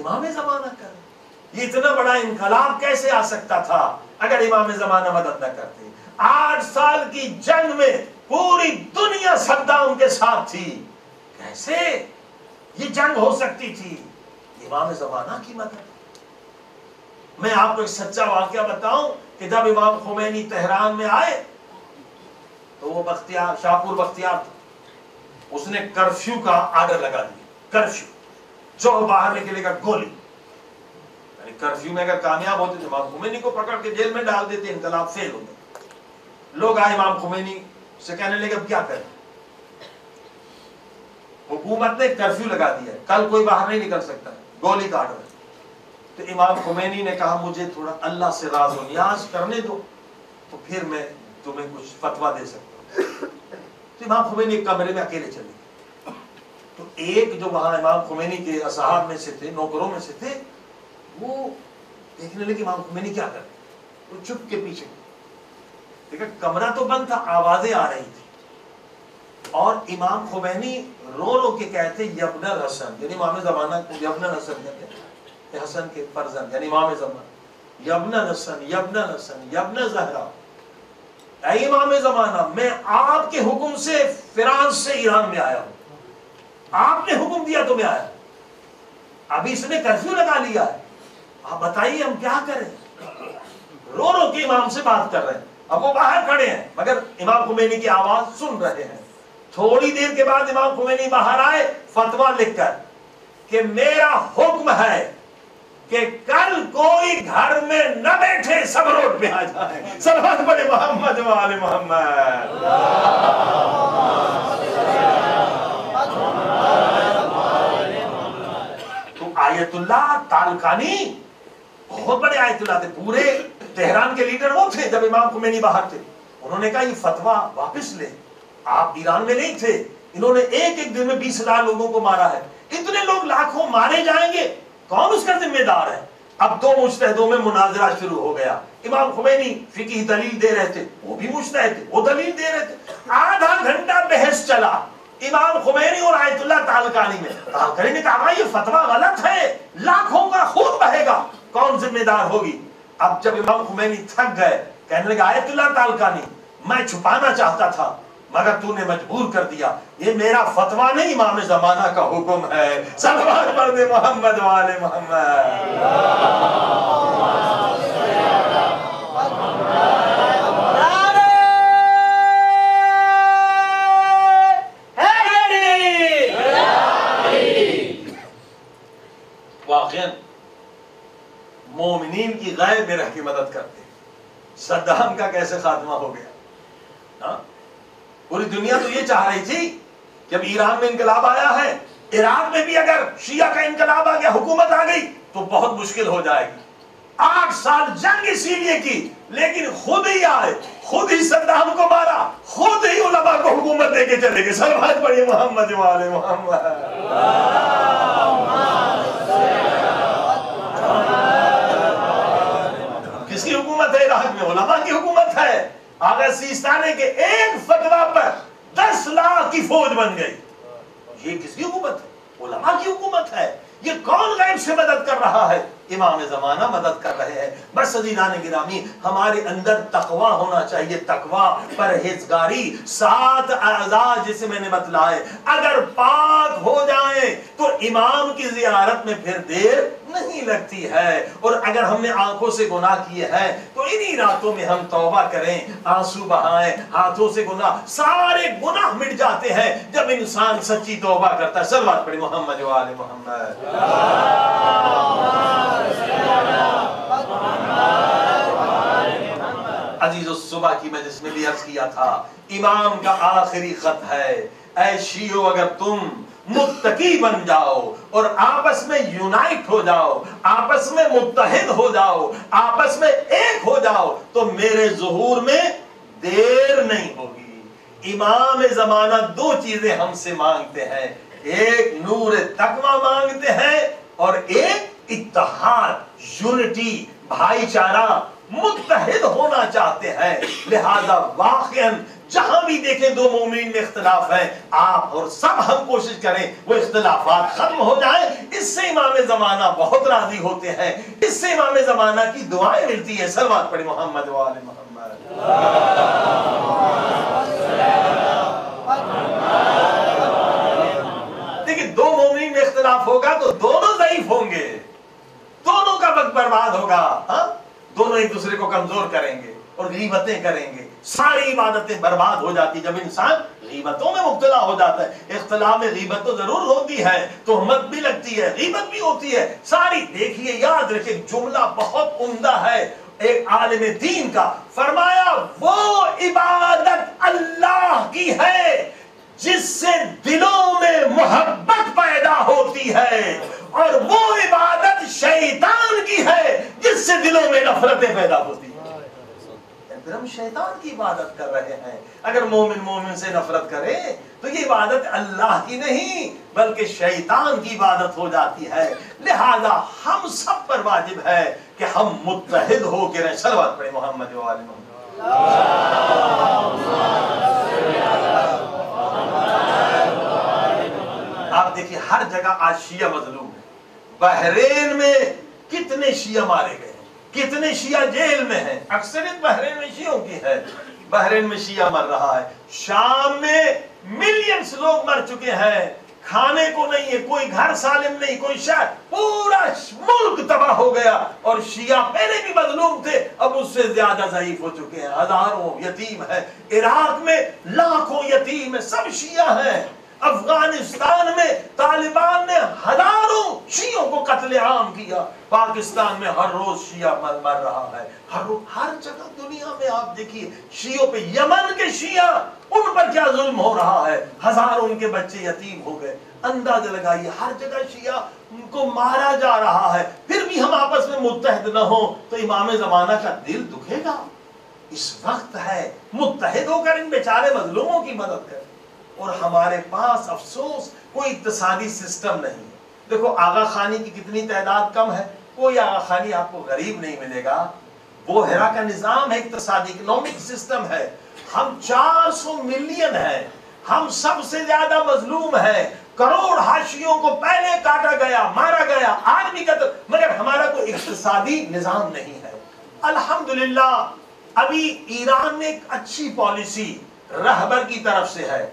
Speaker 1: امام زمانہ کر رہے ہیں. یہ اتنا بڑا انقلاب کیسے آ سکتا تھا اگر امام زمانہ مدد نہ کرتے؟ 8 سال کی جنگ میں پوری دنیا صدام کے ساتھ تھی. کیسے یہ جنگ ہو سکتی تھی؟ امام زمانہ کی مدد. میں آپ کو ایک سچا واقعہ بتاؤں کہ جب امام خمینی تہران میں آئے تو وہ بختیار، شاپور بختیار تھا، اس نے کرفیو کا آرڈر لگا دیا. کرفیو، جو باہر نکلے گا گولی. یعنی کرفیو میں اگر کامیاب ہوتے تو امام خمینی کو پکڑ کے جیل میں ڈال دیتے، انقلاب فیل ہو گیا. لوگ آئے امام خمینی سے کہنے لگے اب کیا کریں؟ حکومت نے کرفیو لگا دیا ہے، کل کوئی باہر نہیں نکل سکتا، گولی کا آرڈر ہے. تو امام خمینی نے کہا مجھے تھوڑا اللہ سے راز و نیاز کرنے دو تو پھر میں تمہیں کچھ فتویٰ دے سکتا ہوں. تو امام خمینی ایک کمرے میں اکیلے چلے گئے. تو ایک جو وہاں امام خمینی کے اصحاب میں سے تھے، نوکروں میں سے تھے، وہ دیکھنے لگے امام خمینی کیا کر رہے. وہ چپ کے پیچھے دیکھا، کمرہ تو بند تھا، آوازیں آ رہی تھی. اور امام خمینی رو رو کے کہتے یبن الحسن، یعنی امام زمانہ کو یبن الحسن کہتے ہیں، حسن کے فرزند، یعنی امام زمانہ. یبن الحسن، یبن الحسن، یبن زہرا، اے امام زمانہ، میں آپ کے حکم سے فرانس سے ایران میں آیا ہوں، آپ نے حکم دیا تو میں آیا. ابھی اس نے کرفیو لگا لیا ہے، آپ بتائیے ہم کیا کریں. رو رو کے امام سے بات کر رہے ہیں. اب وہ باہر کھڑے ہیں مگر امام خمینی کی آواز سن رہے ہیں. تھوڑی دیر کے بعد امام خمینی باہر آئے فتویٰ لکھ کر کہ میرا حکم ہے کہ کل کوئی گھر میں نہ بیٹھے، سب روڈ پہ آ جائیں. صلوات پڑھے محمد و آل محمد. تو آیت اللہ تالقانی بہت بڑے آیت اللہ تھے، پورے تہران کے لیڈر وہ تھے. جب امام خمینی باہر تھے انہوں نے کہا یہ فتویٰ واپس لے، آپ ایران میں نہیں تھے. انہوں نے ایک دن میں 20,000 لوگوں کو مارا ہے. اتنے لوگ لاکھوں مارے جائیں گے، کون اس کا ذمہ دار ہے؟ اب دو مجتہدوں میں مناظرہ شروع ہو گیا. امام خمینی فقہی دلیل دے رہے تھے، وہ بھی مجتہد تھے، وہ دلیل دے رہے تھے. آدھا گھنٹہ بحث چلا امام خمینی اور آیت اللہ تالقانی میں. تالقانی نے کہا یہ فتویٰ غلط ہے، لاکھوں کا خون بہے گا، کون ذمہ دار ہوگی؟ اب جب امام خمینی تھک گئے کہنے لگا آیت اللہ تالقانی، میں چھپانا چاہتا تھا مگر تو نے مجبور کر دیا، یہ میرا فتویٰ نہیں، امام زمانہ کا حکم ہے. صلوات پڑھ دے محمد و آل محمد. واقعاً مومنین کی غیب میں رہ کے مدد کرتے. صدام کا کیسے خاتمہ ہو گیا؟ پوری دنیا تو یہ چاہ رہی تھی جب ایران میں انقلاب آیا ہے، عراق میں بھی اگر شیعہ کا انقلاب آ گیا، حکومت آ گئی تو بہت مشکل ہو جائے گی. 8 سال جنگ اسی لیے کی، لیکن خود ہی آئے، خود ہی صدام کو مارا، خود ہی علماء کو حکومت دے کے چلے گئے. صلوات پڑھیے محمد و آل محمد. کس کی حکومت ہے عراق میں؟ علماء کی حکومت ہے. آغا سیستانے کے ایک فتویٰ پر 10 لاکھ کی فوج بن گئی. یہ کس کی حکومت ہے؟ علماء کی حکومت ہے. یہ کون غیب سے مدد کر رہا ہے؟ امام زمانہ مدد کر رہے ہیں. بس عزیزان گرامی، ہمارے اندر تقوی ہونا چاہیے. تقوی، پرہیزگاری، 7 اعضاء جسے میں نے بتلائے اگر پاک ہو جائیں تو امام کی زیارت میں پھر دیر نہیں لگتی ہے. اور اگر ہم نے آنکھوں سے گناہ کیے ہیں تو انہی راتوں میں ہم توبہ کریں، آنسو بہائیں، ہاتھوں سے گناہ، سارے گناہ مٹ جاتے ہیں جب انسان سچی توبہ کرتا ہے. صلوات پڑھیں محمد و آل محمد. عزیز صبح کی مجلس میں بھی عرض کیا تھا، امام کا آخری خط ہے، اے شیعو اگر تم متقی بن جاؤ اور آپس میں یونائٹ ہو جاؤ، آپس میں متحد ہو جاؤ، آپس میں ایک ہو جاؤ تو میرے ظہور میں دیر نہیں ہوگی۔ امام زمانہ دو چیزیں ہم سے مانگتے ہیں، ایک نور تقوی مانگتے ہیں اور ایک اتحاد، یونٹی، بھائی چارہ، متحد ہونا چاہتے ہیں۔ لہذا واقعاً جہاں بھی دیکھیں دو مومنین میں اختلاف ہے، آپ اور سب ہم کوشش کریں وہ اختلافات ختم ہو جائیں۔ اس سے امام زمانہ بہت راضی ہوتے ہیں، اس سے امام زمانہ کی دعائیں ملتی ہیں۔ صلوات پڑھیں محمد و آل محمد۔ دیکھیں دو مومنین میں اختلاف ہوگا تو دونوں ضعیف ہوں گے، دونوں کا وقت برباد ہوگا، دونوں ایک دوسرے کو کمزور کریں گے اور غیبتیں کریں گے، ساری عبادتیں برباد ہو جاتی جب انسان غیبتوں میں مبتلا ہو جاتا ہے۔ اختلاف میں غیبت تو ضرور ہوتی ہے، تہمت بھی لگتی ہے، غیبت بھی ہوتی ہے، ساری دیکھیے یاد رکھیں جملہ بہت عمدہ ہے ایک عالم دین کا، فرمایا وہ عبادت اللہ کی ہے جس سے دلوں میں محبت پیدا ہوتی ہے، اور وہ عبادت شیطان کی ہے جس سے دلوں میں نفرتیں پیدا ہوتی ہیں۔ پھر ہم شیطان کی عبادت کر رہے ہیں۔ اگر مومن مومن سے نفرت کرے تو یہ عبادت اللہ کی نہیں بلکہ شیطان کی عبادت ہو جاتی ہے۔ لہذا ہم سب پر واجب ہے کہ ہم متحد ہو کے رہیں۔ صلوات پڑھیں محمد و آل محمد۔ آپ دیکھیے ہر جگہ آج شیعہ مظلوم ہے۔ بحرین میں کتنے شیعہ مارے گئے، کتنے شیعہ جیل میں ہیں، اکثریت بحرین میں شیعوں کی ہے، بحرین میں شیعہ مر رہا ہے، شام میں ملینز لوگ مر چکے ہیں، کھانے کو نہیں ہے، کوئی گھر سالم نہیں، کوئی شہر، پورا ملک تباہ ہو گیا، اور شیعہ پہلے بھی مظلوم تھے اب اس سے زیادہ ضعیف ہو چکے ہیں، ہزاروں یتیم ہیں، عراق میں لاکھوں یتیم ہیں، سب شیعہ ہیں، افغانستان میں طالبان نے ہزاروں شیعوں کو قتل عام کیا، پاکستان میں ہر روز شیعہ مر رہا ہے، ہر جگہ دنیا میں آپ دیکھیے شیعوں پہ، یمن کے شیعہ ان پر کیا ظلم ہو رہا ہے، ہزاروں ان کے بچے یتیم ہو گئے، اندازہ لگائیے ہر جگہ شیعہ ان کو مارا جا رہا ہے، پھر بھی ہم آپس میں متحد نہ ہوں تو امام زمانہ کا دل دکھے گا۔ اس وقت ہے متحد ہو کر ان بیچارے مظلوموں کی مدد کریں، اور ہمارے پاس افسوس کوئی اقتصادی سسٹم نہیں ہے۔ دیکھو آغا خانی کی کتنی تعداد کم ہے، کوئی آغا خانی آپ کو غریب نہیں ملے گا، وہ ہیرا کا نظام ہے، اقتصادی اکنامک سسٹم ہے، ہم 400 ملین ہیں، ہم سب سے زیادہ مظلوم ہیں، کروڑ حاشیوں کو پہلے کاٹا گیا، مارا گیا، آج بھی قتل، مگر ہمارا کوئی اقتصادی نظام نہیں ہے۔ الحمدللہ ابھی ایران میں ایک اچھی پالیسی رہبر کی طرف سے ہے،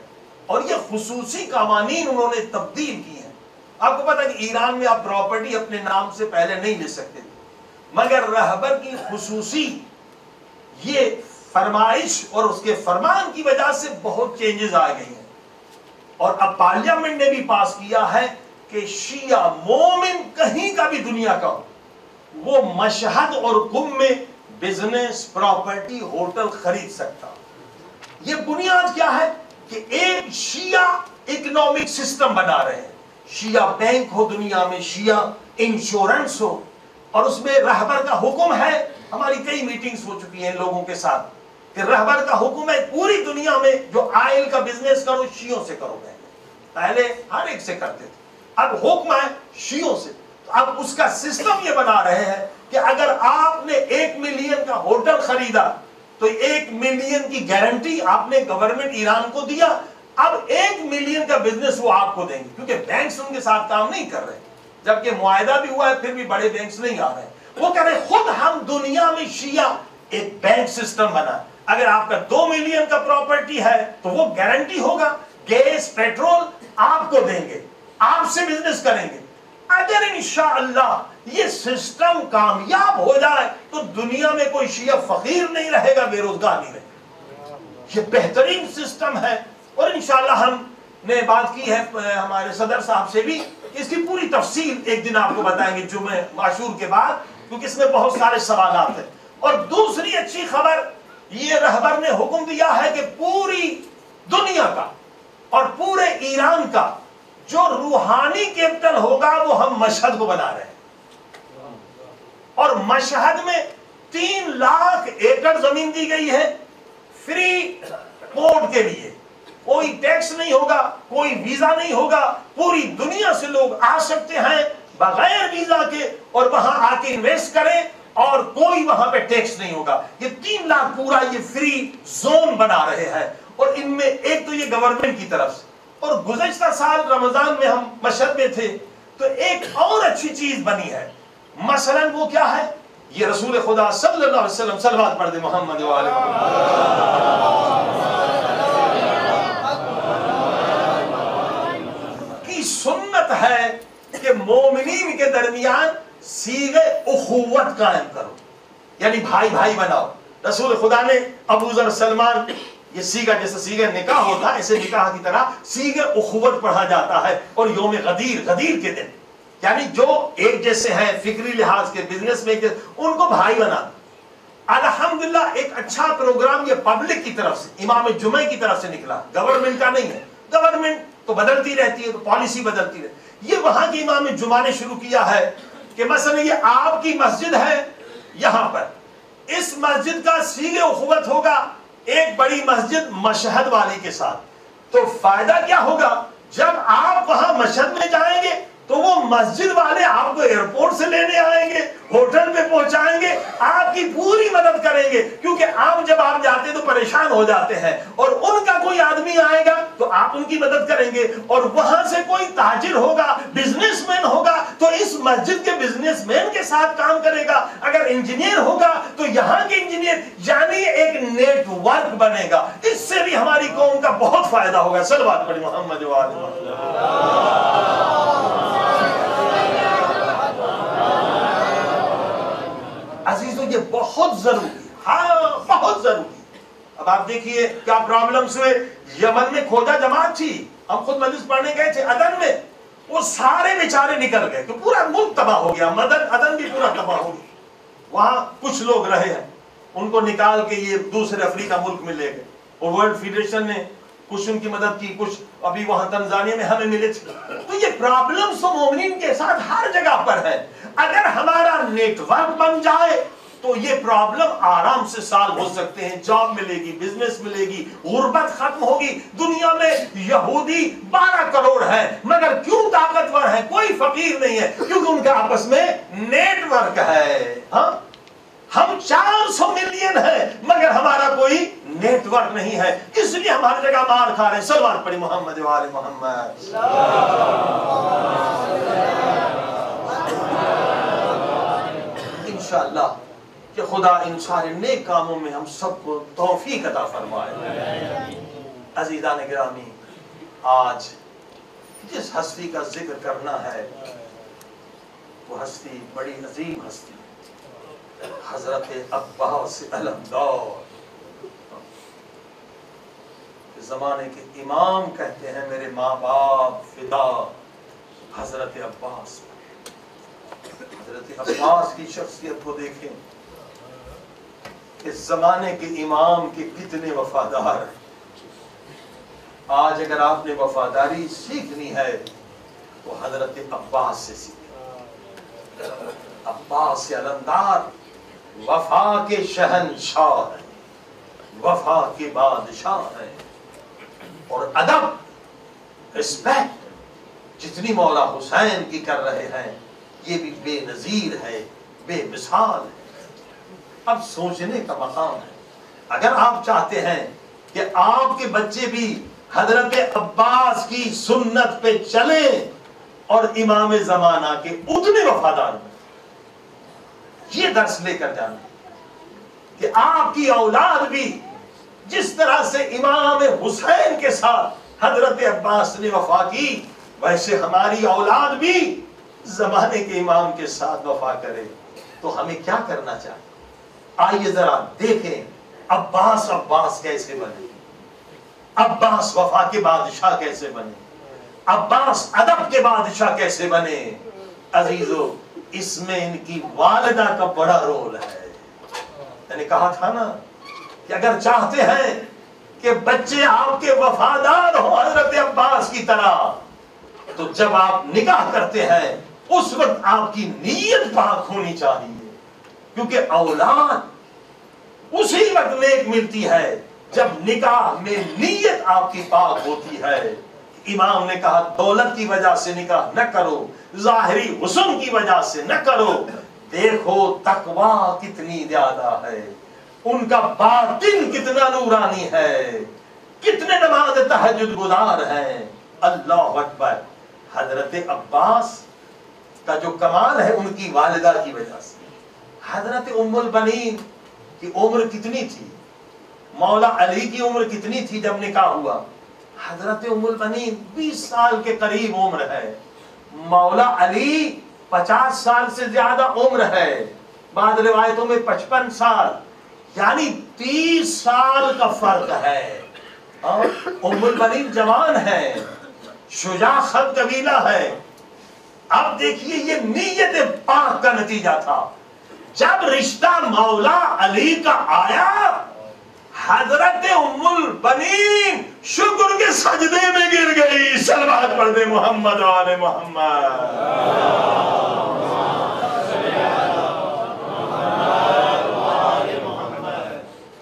Speaker 1: اور یہ خصوصی قوانین انہوں نے تبدیل کی ہیں۔ آپ کو پتا ہے کہ ایران میں آپ پراپرٹی اپنے نام سے پہلے نہیں لے سکتے تھے، مگر رہبر کی خصوصی یہ فرمائش اور اس کے فرمان کی وجہ سے بہت چینجز آ گئی ہیں، اور اب پارلیمنٹ نے بھی پاس کیا ہے کہ شیعہ مومن کہیں کا بھی دنیا کا ہو، وہ مشہد اور قم میں بزنس، پراپرٹی، ہوٹل خرید سکتا۔ یہ بنیاد کیا ہے کہ ایک شیعہ اکنامک سسٹم بنا رہے ہیں، شیعہ بینک ہو دنیا میں، شیعہ انشورنس ہو، اور اس میں رہبر کا حکم ہے۔ ہماری کئی میٹنگز ہو چکی ہیں لوگوں کے ساتھ کہ رہبر کا حکم ہے پوری دنیا میں جو آئل کا بزنس کرو شیعوں سے کرو، پہلے ہر ایک سے کرتے تھے، اب حکم ہے شیعوں سے۔ تو اب اس کا سسٹم یہ بنا رہے ہیں کہ اگر آپ نے 1 ملین کا ہوٹل خریدا تو 1 ملین کی گارنٹی آپ نے گورنمنٹ ایران کو دیا، اب 1 ملین کا بزنس وہ آپ کو دیں گے، کیونکہ بینکس ان کے ساتھ کام نہیں کر رہے، جبکہ معاہدہ بھی ہوا ہے پھر بھی بڑے بینکس نہیں آ رہے۔ وہ کہہ رہے خود ہم دنیا میں شیعہ ایک بینک سسٹم بنا، اگر آپ کا 2 ملین کا پراپرٹی ہے تو وہ گارنٹی ہوگا، گیس پیٹرول آپ کو دیں گے، آپ سے بزنس کریں گے۔ اگر انشاءاللہ یہ سسٹم کامیاب ہو جائے تو دنیا میں کوئی شیعہ فقیر نہیں رہے گا، بے روزگار نہیں رہے گا۔ یہ بہترین سسٹم ہے، اور انشاءاللہ ہم نے بات کی ہے ہمارے صدر صاحب سے بھی، اس کی پوری تفصیل ایک دن آپ کو بتائیں گے جمعہ عاشور کے بعد، کیونکہ اس میں بہت سارے سوالات ہیں۔ اور دوسری اچھی خبر یہ رہبر نے حکم دیا ہے کہ پوری دنیا کا اور پورے ایران کا جو روحانی کیپٹل ہوگا وہ ہم مشہد کو بنا رہے ہیں، اور مشہد میں 3 لاکھ ایکڑ زمین دی گئی ہے فری پورٹ کے لیے، کوئی ٹیکس نہیں ہوگا، کوئی ویزا نہیں ہوگا، پوری دنیا سے لوگ آ سکتے ہیں بغیر ویزا کے اور وہاں آ کے انویسٹ کریں اور کوئی وہاں پہ ٹیکس نہیں ہوگا۔ یہ 3 لاکھ پورا یہ فری زون بنا رہے ہیں، اور ان میں ایک تو یہ گورنمنٹ کی طرف سے، اور گزشتہ سال رمضان میں ہم مشہد میں تھے تو ایک اور اچھی چیز بنی ہے، مثلا وہ کیا ہے، یہ رسول خدا صلی اللہ علیہ وسلم صلوات پڑھ دے محمد و آل کی سنت ہے کہ مومنین کے درمیان صیغہ اخوت قائم کرو، یعنی بھائی بھائی بناؤ۔ رسول خدا نے ابو ذر سلمان، یہ صیغہ جیسے صیغہ نکاح ہوتا ہے ایسے نکاح کی طرح صیغہ اخوت پڑھا جاتا ہے، اور یوم غدیر کے دن یعنی جو ایک جیسے ہیں فکری لحاظ کے، بزنس میں ان کو بھائی بنا دو۔ الحمدللہ ایک اچھا پروگرام یہ پبلک کی طرف سے، امام جمعہ کی طرف سے نکلا، گورنمنٹ کا نہیں ہے، گورنمنٹ تو بدلتی رہتی ہے، تو پالیسی بدلتی رہتی ہے۔ یہ وہاں کی امام جمعہ نے شروع کیا ہے کہ مثلا یہ آپ کی مسجد ہے، یہاں پر اس مسجد کا صیغہ اخوت ہوگا ایک بڑی مسجد مشہد والی کے ساتھ، تو فائدہ کیا ہوگا، جب آپ وہاں مشہد میں جائیں گے تو وہ مسجد والے آپ کو ایئرپورٹ سے لینے آئیں گے، ہوٹل میں پہنچائیں گے، آپ کی پوری مدد کریں گے، کیونکہ آپ جب آپ جاتے ہیں تو پریشان ہو جاتے ہیں، اور ان کا کوئی آدمی آئے گا تو آپ ان کی مدد کریں گے، اور وہاں سے کوئی تاجر ہوگا، بزنس مین ہوگا تو اس مسجد کے بزنس مین کے ساتھ کام کرے گا، اگر انجینئر ہوگا تو یہاں کے انجینئر، یعنی ایک نیٹ ورک بنے گا۔ اس سے بھی ہماری قوم کا بہت فائدہ ہوگا۔ صلوات پڑھی محمد و آل محمد۔ عزیزو یہ بہت ضروری ہے، ہاں بہت ضروری ہے۔ اب آپ دیکھیے کیا پرابلمز ہوئے، یمن میں کھوجا جماعت تھی، ہم خود مجلس پڑھنے گئے تھے عدن میں، وہ سارے بیچارے نکل گئے کہ پورا ملک تباہ ہو گیا، عدن بھی پورا تباہ ہو گیا۔ وہاں کچھ لوگ رہے ہیں، ان کو نکال کے یہ دوسرے افریقہ ملک میں لے گئے، اور ورلڈ فیڈریشن نے کچھ ان کی مدد کی، کچھ ابھی وہاں تنزانیہ میں ہمیں ملے تھے۔ تو یہ پرابلمز تو مومنین کے ساتھ ہر جگہ پر ہے، اگر ہمارا نیٹ ورک بن جائے تو یہ پرابلم آرام سے سالو ہو سکتے ہیں، جاب ملے گی، بزنس ملے گی، غربت ختم ہوگی۔ دنیا میں یہودی 12 کروڑ ہیں مگر کیوں طاقتور ہیں، کوئی فقیر نہیں ہے، کیونکہ ان کا آپس میں نیٹ ورک ہے۔ ہاں ہم 400 ملین ہیں مگر ہمارا کوئی نیٹ ورک نہیں ہے، اس لیے ہم ہر جگہ مار کھا رہے ہیں۔ صلوات پڑھی محمد و آل محمد۔ انشاءاللہ کہ خدا ان سارے نیک کاموں میں ہم سب کو توفیق عطا فرمائے۔ عزیزان گرامی، آج جس ہستی کا ذکر کرنا ہے وہ ہستی بڑی عظیم ہستی، حضرت عباس علمدار، زمانے کے امام کہتے ہیں میرے ماں باپ فدا حضرت عباس۔ حضرت عباس کی شخصیت کو دیکھیں، اس زمانے کے امام کے کتنے وفادار ہیں۔ آج اگر آپ نے وفاداری سیکھنی ہے تو حضرت عباس سے سیکھیں۔ عباس علمدار وفا کے شہنشاہ ہیں، وفا کے بادشاہ ہیں، اور ادب، رسپیکٹ جتنی مولا حسین کی کر رہے ہیں یہ بھی بے نظیر ہے، بے مثال ہے۔ اب سوچنے کا مقام ہے، اگر آپ چاہتے ہیں کہ آپ کے بچے بھی حضرت عباس کی سنت پہ چلیں اور امام زمانہ کے اتنے وفادار بنیں، یہ درس لے کر جانا کہ آپ کی اولاد بھی جس طرح سے امام حسین کے ساتھ حضرت عباس نے وفا کی، ویسے ہماری اولاد بھی زمانے کے امام کے ساتھ وفا کرے۔ تو ہمیں کیا کرنا چاہیے؟ آئیے ذرا دیکھیں عباس کیسے بنے، عباس وفا کے بادشاہ کیسے بنے، عباس ادب کے بادشاہ کیسے بنے۔ عزیزو، اس میں ان کی والدہ کا بڑا رول ہے۔ میں نے کہا تھا نا کہ کہ اگر چاہتے ہیں کہ بچے آپ کے وفادار ہوں حضرت عباس کی طرح، تو جب آپ نکاح کرتے ہیں اس وقت آپ کی نیت پاک ہونی چاہیے، کیونکہ اولاد اسی وقت نیک ملتی ہے جب نکاح میں نیت آپ کی پاک ہوتی ہے۔ امام نے کہا دولت کی وجہ سے نکاح نہ کرو، ظاہری حسن کی وجہ سے نہ کرو، دیکھو تقویٰ کتنی زیادہ ہے، ان کا باطن کتنا نورانی ہے، کتنے نماز تہجد گزار ہیں۔ اللہ اکبر۔ حضرت عباس کا جو کمال ہے ان کی والدہ کی وجہ سے۔ حضرت ام البنین کی عمر کتنی تھی، مولا علی کی عمر کتنی تھی جب نکاح ہوا؟ حضرت ام البنین 20 سال کے قریب عمر ہے، مولا علی 50 سال سے زیادہ عمر ہے، بعض روایتوں میں 55 سال، یعنی 30 سال کا فرق ہے۔ اور ام البنین جوان ہے، شجاع خلق قبیلہ ہے۔ اب دیکھیے یہ نیت پاک کا نتیجہ تھا۔ جب رشتہ مولا علی کا آیا، حضرت ام البنین شکر کے سجدے میں گر گئی۔ صلوات پڑھ دے محمد و آل محمد۔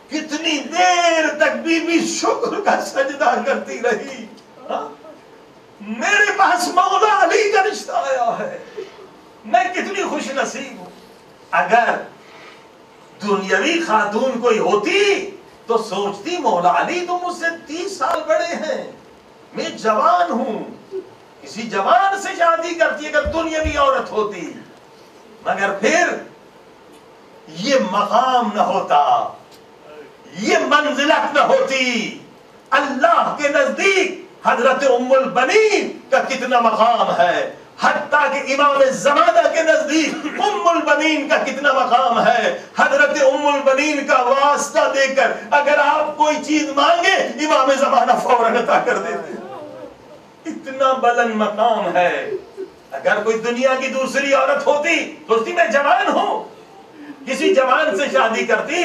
Speaker 1: کتنی دیر تک بی بی شکر کا سجدہ کرتی رہی۔ میرے پاس مولا علی کا رشتہ آیا ہے، میں کتنی خوش نصیب ہوں۔ اگر دنیاوی خاتون کوئی ہوتی تو سوچتی مولا علی تو مجھ سے 30 سال بڑے ہیں، میں جوان ہوں، کسی جوان سے شادی کرتی اگر دنیاوی عورت ہوتی۔ مگر پھر یہ مقام نہ ہوتا، یہ منزلت نہ ہوتی۔ اللہ کے نزدیک حضرت ام البنین کا کتنا مقام ہے، حتیٰ کہ امام زمانہ کے نزدیک ام البنین کا کتنا مقام ہے۔ حضرت ام البنین کا واسطہ دے کر اگر آپ کوئی چیز مانگے امام زمانہ فوراً عطا کر دیتے، اتنا بلند مقام ہے۔ اگر کوئی دنیا کی دوسری عورت ہوتی سوچتی میں جوان ہوں، کسی جوان سے شادی کرتی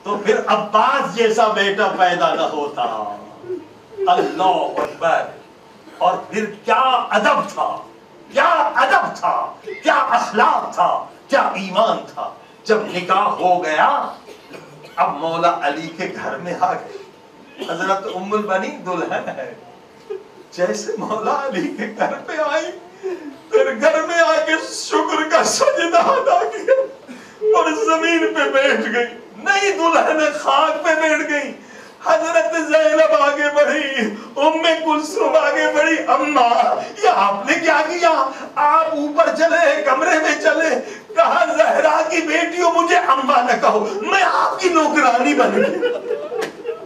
Speaker 1: تو پھر عباس جیسا بیٹا پیدا نہ ہوتا۔ اللہ اکبر۔ اور پھر کیا ادب تھا، کیا ادب تھا، کیا اخلاق تھا، کیا ایمان تھا۔ جب نکاح ہو گیا اب مولا علی کے گھر میں آ گئے، حضرت ام البنین دلہن ہے، جیسے مولا علی کے گھر پہ آئی پھر گھر میں آ کے شکر کا سجدہ ادا کیا اور زمین پہ بیٹھ گئی، نہیں دلہن خاک پہ بیٹھ گئی۔ حضرت زینب آگے بڑھی، ام کلثوم آگے بڑھی، اماں یہ آپ نے کیا کیا؟ آپ اوپر چلے، کمرے میں چلے، کہا زہرا کی بیٹیوں مجھے اماں نہ کہو، میں آپ کی نوکرانی بن گئی۔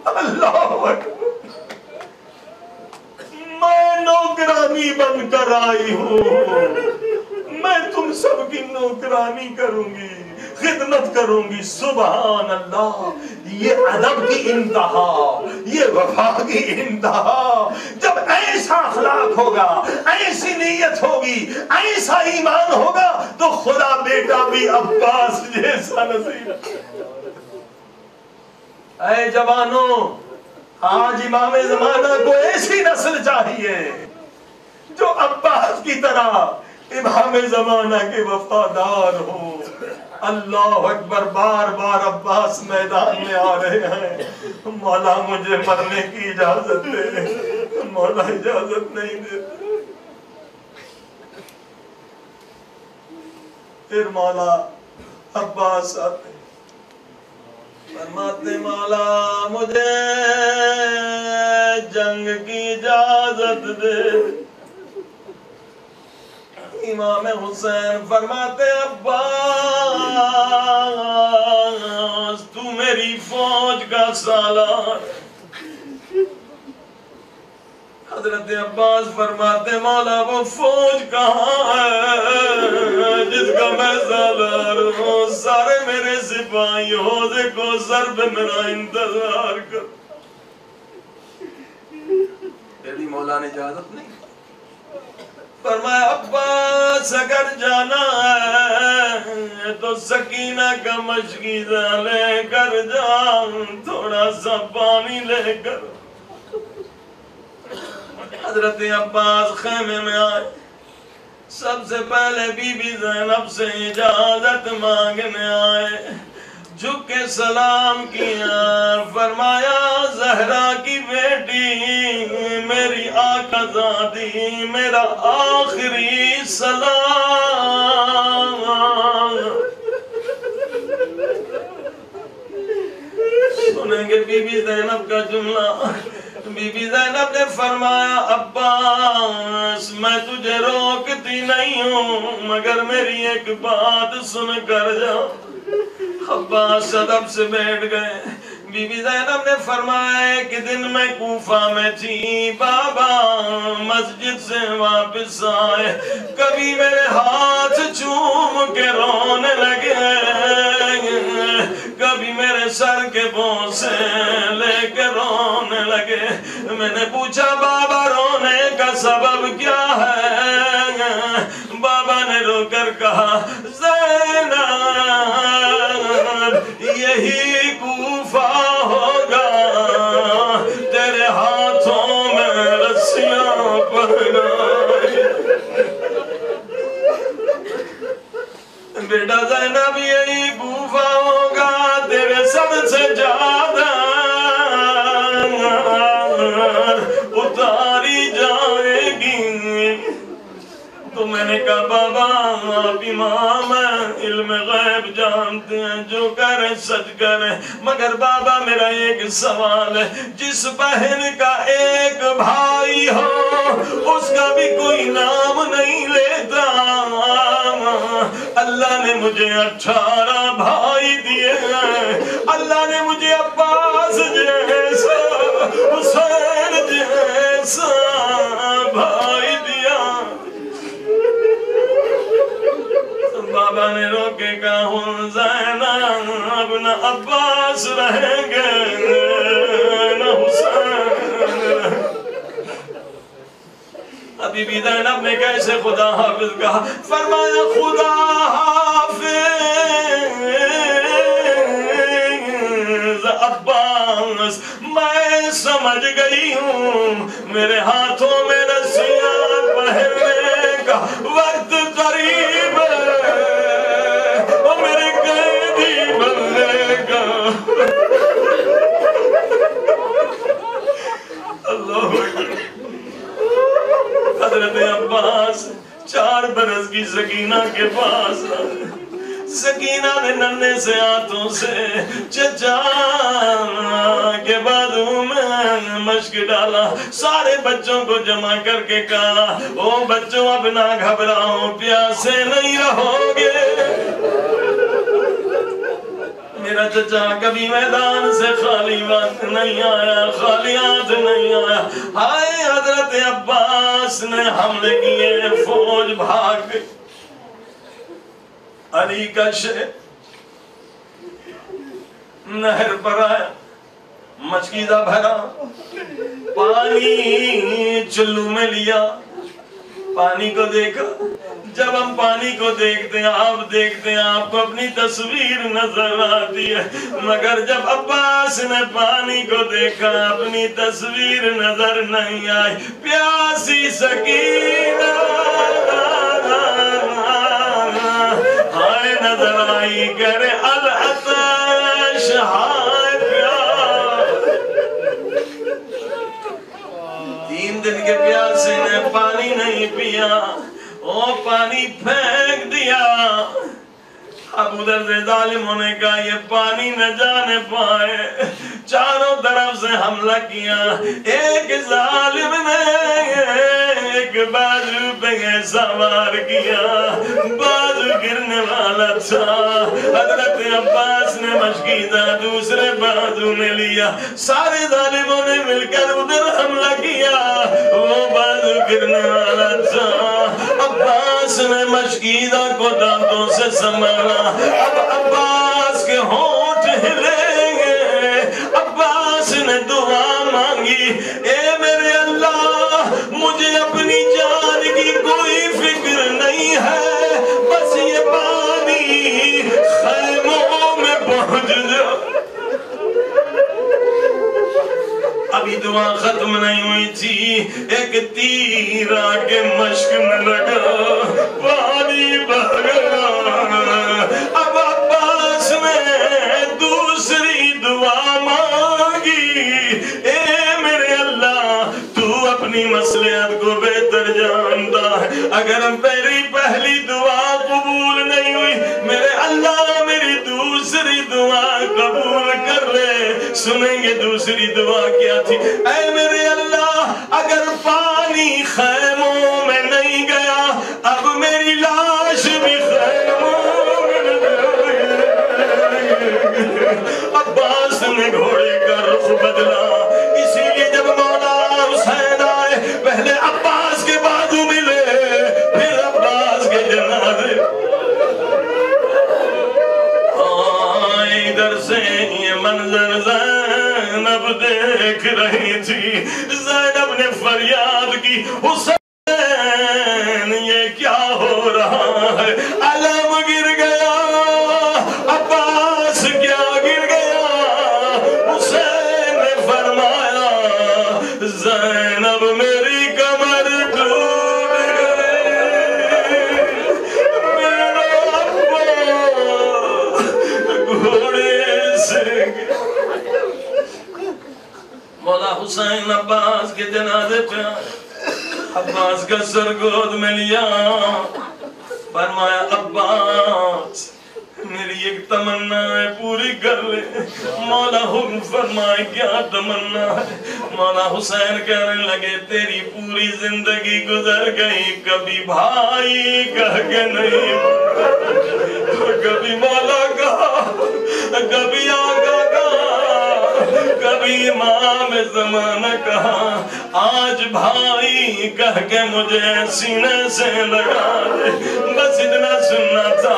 Speaker 1: اللہ اکبر، میں نوکرانی بن کر آئی ہوں، میں تم سب کی نوکرانی کروں گی، خدمت کروں گی۔ سبحان اللہ، یہ ادب کی انتہا، یہ وفا کی انتہا۔ جب ایسا اخلاق ہوگا، ایسی نیت ہوگی، ایسا ایمان ہوگا تو خدا بیٹا بھی عباس جیسا نصیب۔ اے جوانوں، آج امام زمانہ کو ایسی نسل چاہیے جو عباس کی طرح امام زمانہ کے وفادار ہوں۔ اللہ اکبر۔ بار بار عباس میدان میں آ رہے ہیں، مولا مجھے مرنے کی اجازت دے، مولا اجازت نہیں دیتے۔ پھر مولا عباس آتے فرماتے مولا مجھے جنگ کی اجازت دے۔ امام حسین فرماتے عباس تو میری فوج کا سالار۔ حضرت عباس فرماتے مولا وہ فوج کہاں ہے جس کا میں سالار ہوں؟ سارے میرے سپاہی حوضے کو سر پہ میرا انتظار کر۔ پہلی مولا نے اجازت نہیں، فرمایا عباس اگر جانا ہے
Speaker 3: تو سکینہ کا مشکیزہ لے کر جا، تھوڑا سا پانی لے کر۔ حضرت عباس خیمے میں آئے، سب سے پہلے بی بی زینب سے اجازت مانگنے آئے، جھک کے سلام کیا، فرمایا زہرا کی بیٹی، میری آقا زادی، میرا آخری سلام۔ سنیں گے بی بی زینب کا جملہ۔ بی بی زینب نے فرمایا عباس میں تجھے روکتی نہیں ہوں، مگر میری ایک بات سن کر جا۔ عباس ادب سے بیٹھ گئے۔ بی بی زینب نے فرمایا ایک دن میں کوفہ میں تھی، بابا مسجد سے واپس آئے، کبھی میرے ہاتھ چوم کے رونے لگے، کبھی میرے سر کے بوسے لے کے رونے لگے۔ میں نے پوچھا بابا رونے کا سبب کیا ہے؟ بابا نے رو کر کہا زینب یہی کوفہ ہوگا، تیرے ہاتھوں میں رسیاں پہنائی۔ بیٹا زینب یہی کوفہ ہوگا، تیرے سر سے زیادہ اتاری جائے گی۔ تو میں نے کہا بابا آپ امام ہیں، علم غیب جانتے ہیں، جو کریں سچ کریں، مگر بابا میرا ایک سوال ہے، جس بہن کا ایک بھائی ہو اس کا بھی کوئی نام نہیں لیتا، اللہ نے مجھے 18 بھائی دیے ہیں، اللہ نے مجھے عباس جیسا حسین جیسا بھائی دیا۔ بابا نے رو کے کہا ہوں زینب نہ عباس رہیں گے نہ حسین۔ ابھی بھی زینب نے کیسے خدا حافظ کہا؟ فرمایا خدا حافظ عباس، میں سمجھ گئی ہوں میرے ہاتھوں میں رسیاں پہننے کا وقت قریب ہے، وہ میرے قیدی بننے کا۔ اللہ حضرت عباس 4 برس کی سکینہ کے پاس، سکینہ نے ننھے سے ہاتھوں سے چچا کے بازو میں مشک ڈالا، سارے بچوں کو جمع کر کے کہا او بچوں اب نہ گھبراؤ، پیاسے نہیں رہو گے۔ میرا چچا کبھی میدان سے خالی ہاتھ نہیں آیا، خالی ہاتھ نہیں آیا۔ ہائے حضرت عباس نے حملے کیے، فوج بھاگ گئی۔ علی کا شیر نہر پر آیا، مشکیزہ بھرا، پانی چلو میں لیا، پانی کو دیکھا۔ جب ہم پانی کو دیکھتے ہیں آپ دیکھتے ہیں آپ کو اپنی تصویر نظر آتی ہے، مگر جب عباس نے پانی کو دیکھا اپنی تصویر نظر نہیں آئی۔ پیاسی سکینہ ہائے نظر آئی، کرے العطش ہائے پیاس۔ 3 دن کے پیاسے نے پانی نہیں پیا، وہ پانی پھینک دیا۔ اب ادھر سے ظالموں نے کہا یہ پانی نہ جانے پائے، چاروں طرف سے حملہ کیا۔ ایک ظالم نے ایک بازو پہ ایسا وار کیا، بازو گرنے والا تھا۔ حضرت عباس نے مشکیزہ دوسرے بازو میں لیا، سارے ظالموں نے مل کر ادھر حملہ کیا، وہ بازو گرنے والا تھا۔ عباس نے مشکیزہ کو دانتوں سے سنبھالا، اب عباس کے ہونٹ ہلیں گے۔ عباس نے دعا مانگی، اے میرے اللہ مجھے اپنی جان کی کوئی فکر نہیں ہے، بس یہ پانی ختم نہیں ہوئی تھی ایک تیر آ کے مشک میں لگا پانی بہ گیا اب عباس نے دوسری دعا مانگی اے میرے اللہ تو اپنی مصلحت کو بہتر جانتا ہے اگر میری پہلی دعا قبول نہیں ہوئی میرے اللہ میری دوسری دعا قبول کر لے سنیں گے دوسری دعا کیا تھی اے میرے اللہ اگر پانی خیموں میں نہیں گیا اب میری لاش بھی خیموں میں عباس نے گھوڑے کا رخ بدلا اسی لیے جب مولا حسین آئے پہلے عباس کے بازو ملے پھر عباس کے جنازے ادھر سے یہ منظر زینب دیکھ رہی تھی زینب نے فریاد کی حسین یہ کیا ہو رہا ہے علم گر گیا عباس کیا گر گیا حسین نے فرمایا زینب میری کمر ٹوٹ گئی میرا گھوڑے سے مولا حسین عباس کے جنازے پہ عباس کا سر گود میں لیا فرمایا عباس میری ایک تمنا ہے پوری کر لے مولا حکم فرمائے کیا تمنا ہے مولا حسین کہنے لگے تیری پوری زندگی گزر گئی کبھی بھائی کہہ کے نہیں کبھی مولا کہا کبھی آقا کہا کبھی امام زمانہ کہا آج بھائی کہہ کے مجھے سینے سے لگا دے بس اتنا سننا تھا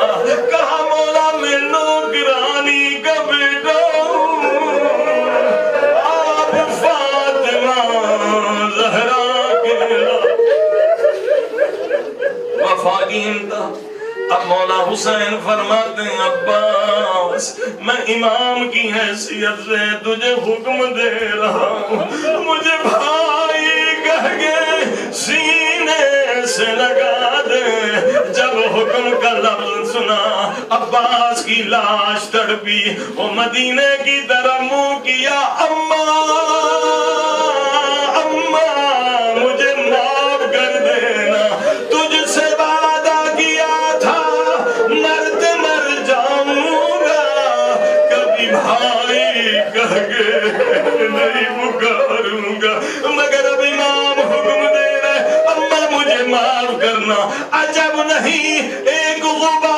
Speaker 3: کہا مولا میں نوکرانی کا بیٹا ہوں آپ فاطمہ زہرا کے وفاقین تھا اب مولا حسین فرماتے ہیں عباس میں امام کی حیثیت سے تجھے حکم دے رہا ہوں مجھے بھائی کہہ کے سینے سے لگا دے جب حکم کا لفظ سنا عباس کی لاش تڑپی وہ مدینے کی طرف منہ کیا اماں مجھے معاف کر دینا تجھ سے وعدہ کیا تھا مرد مر جاؤں گا کبھی بھائی کہہ کے نہیں پکاروں گا مگر اب امام حکم دے رہے اماں مجھے معاف کرنا عجب نہیں ایک غبار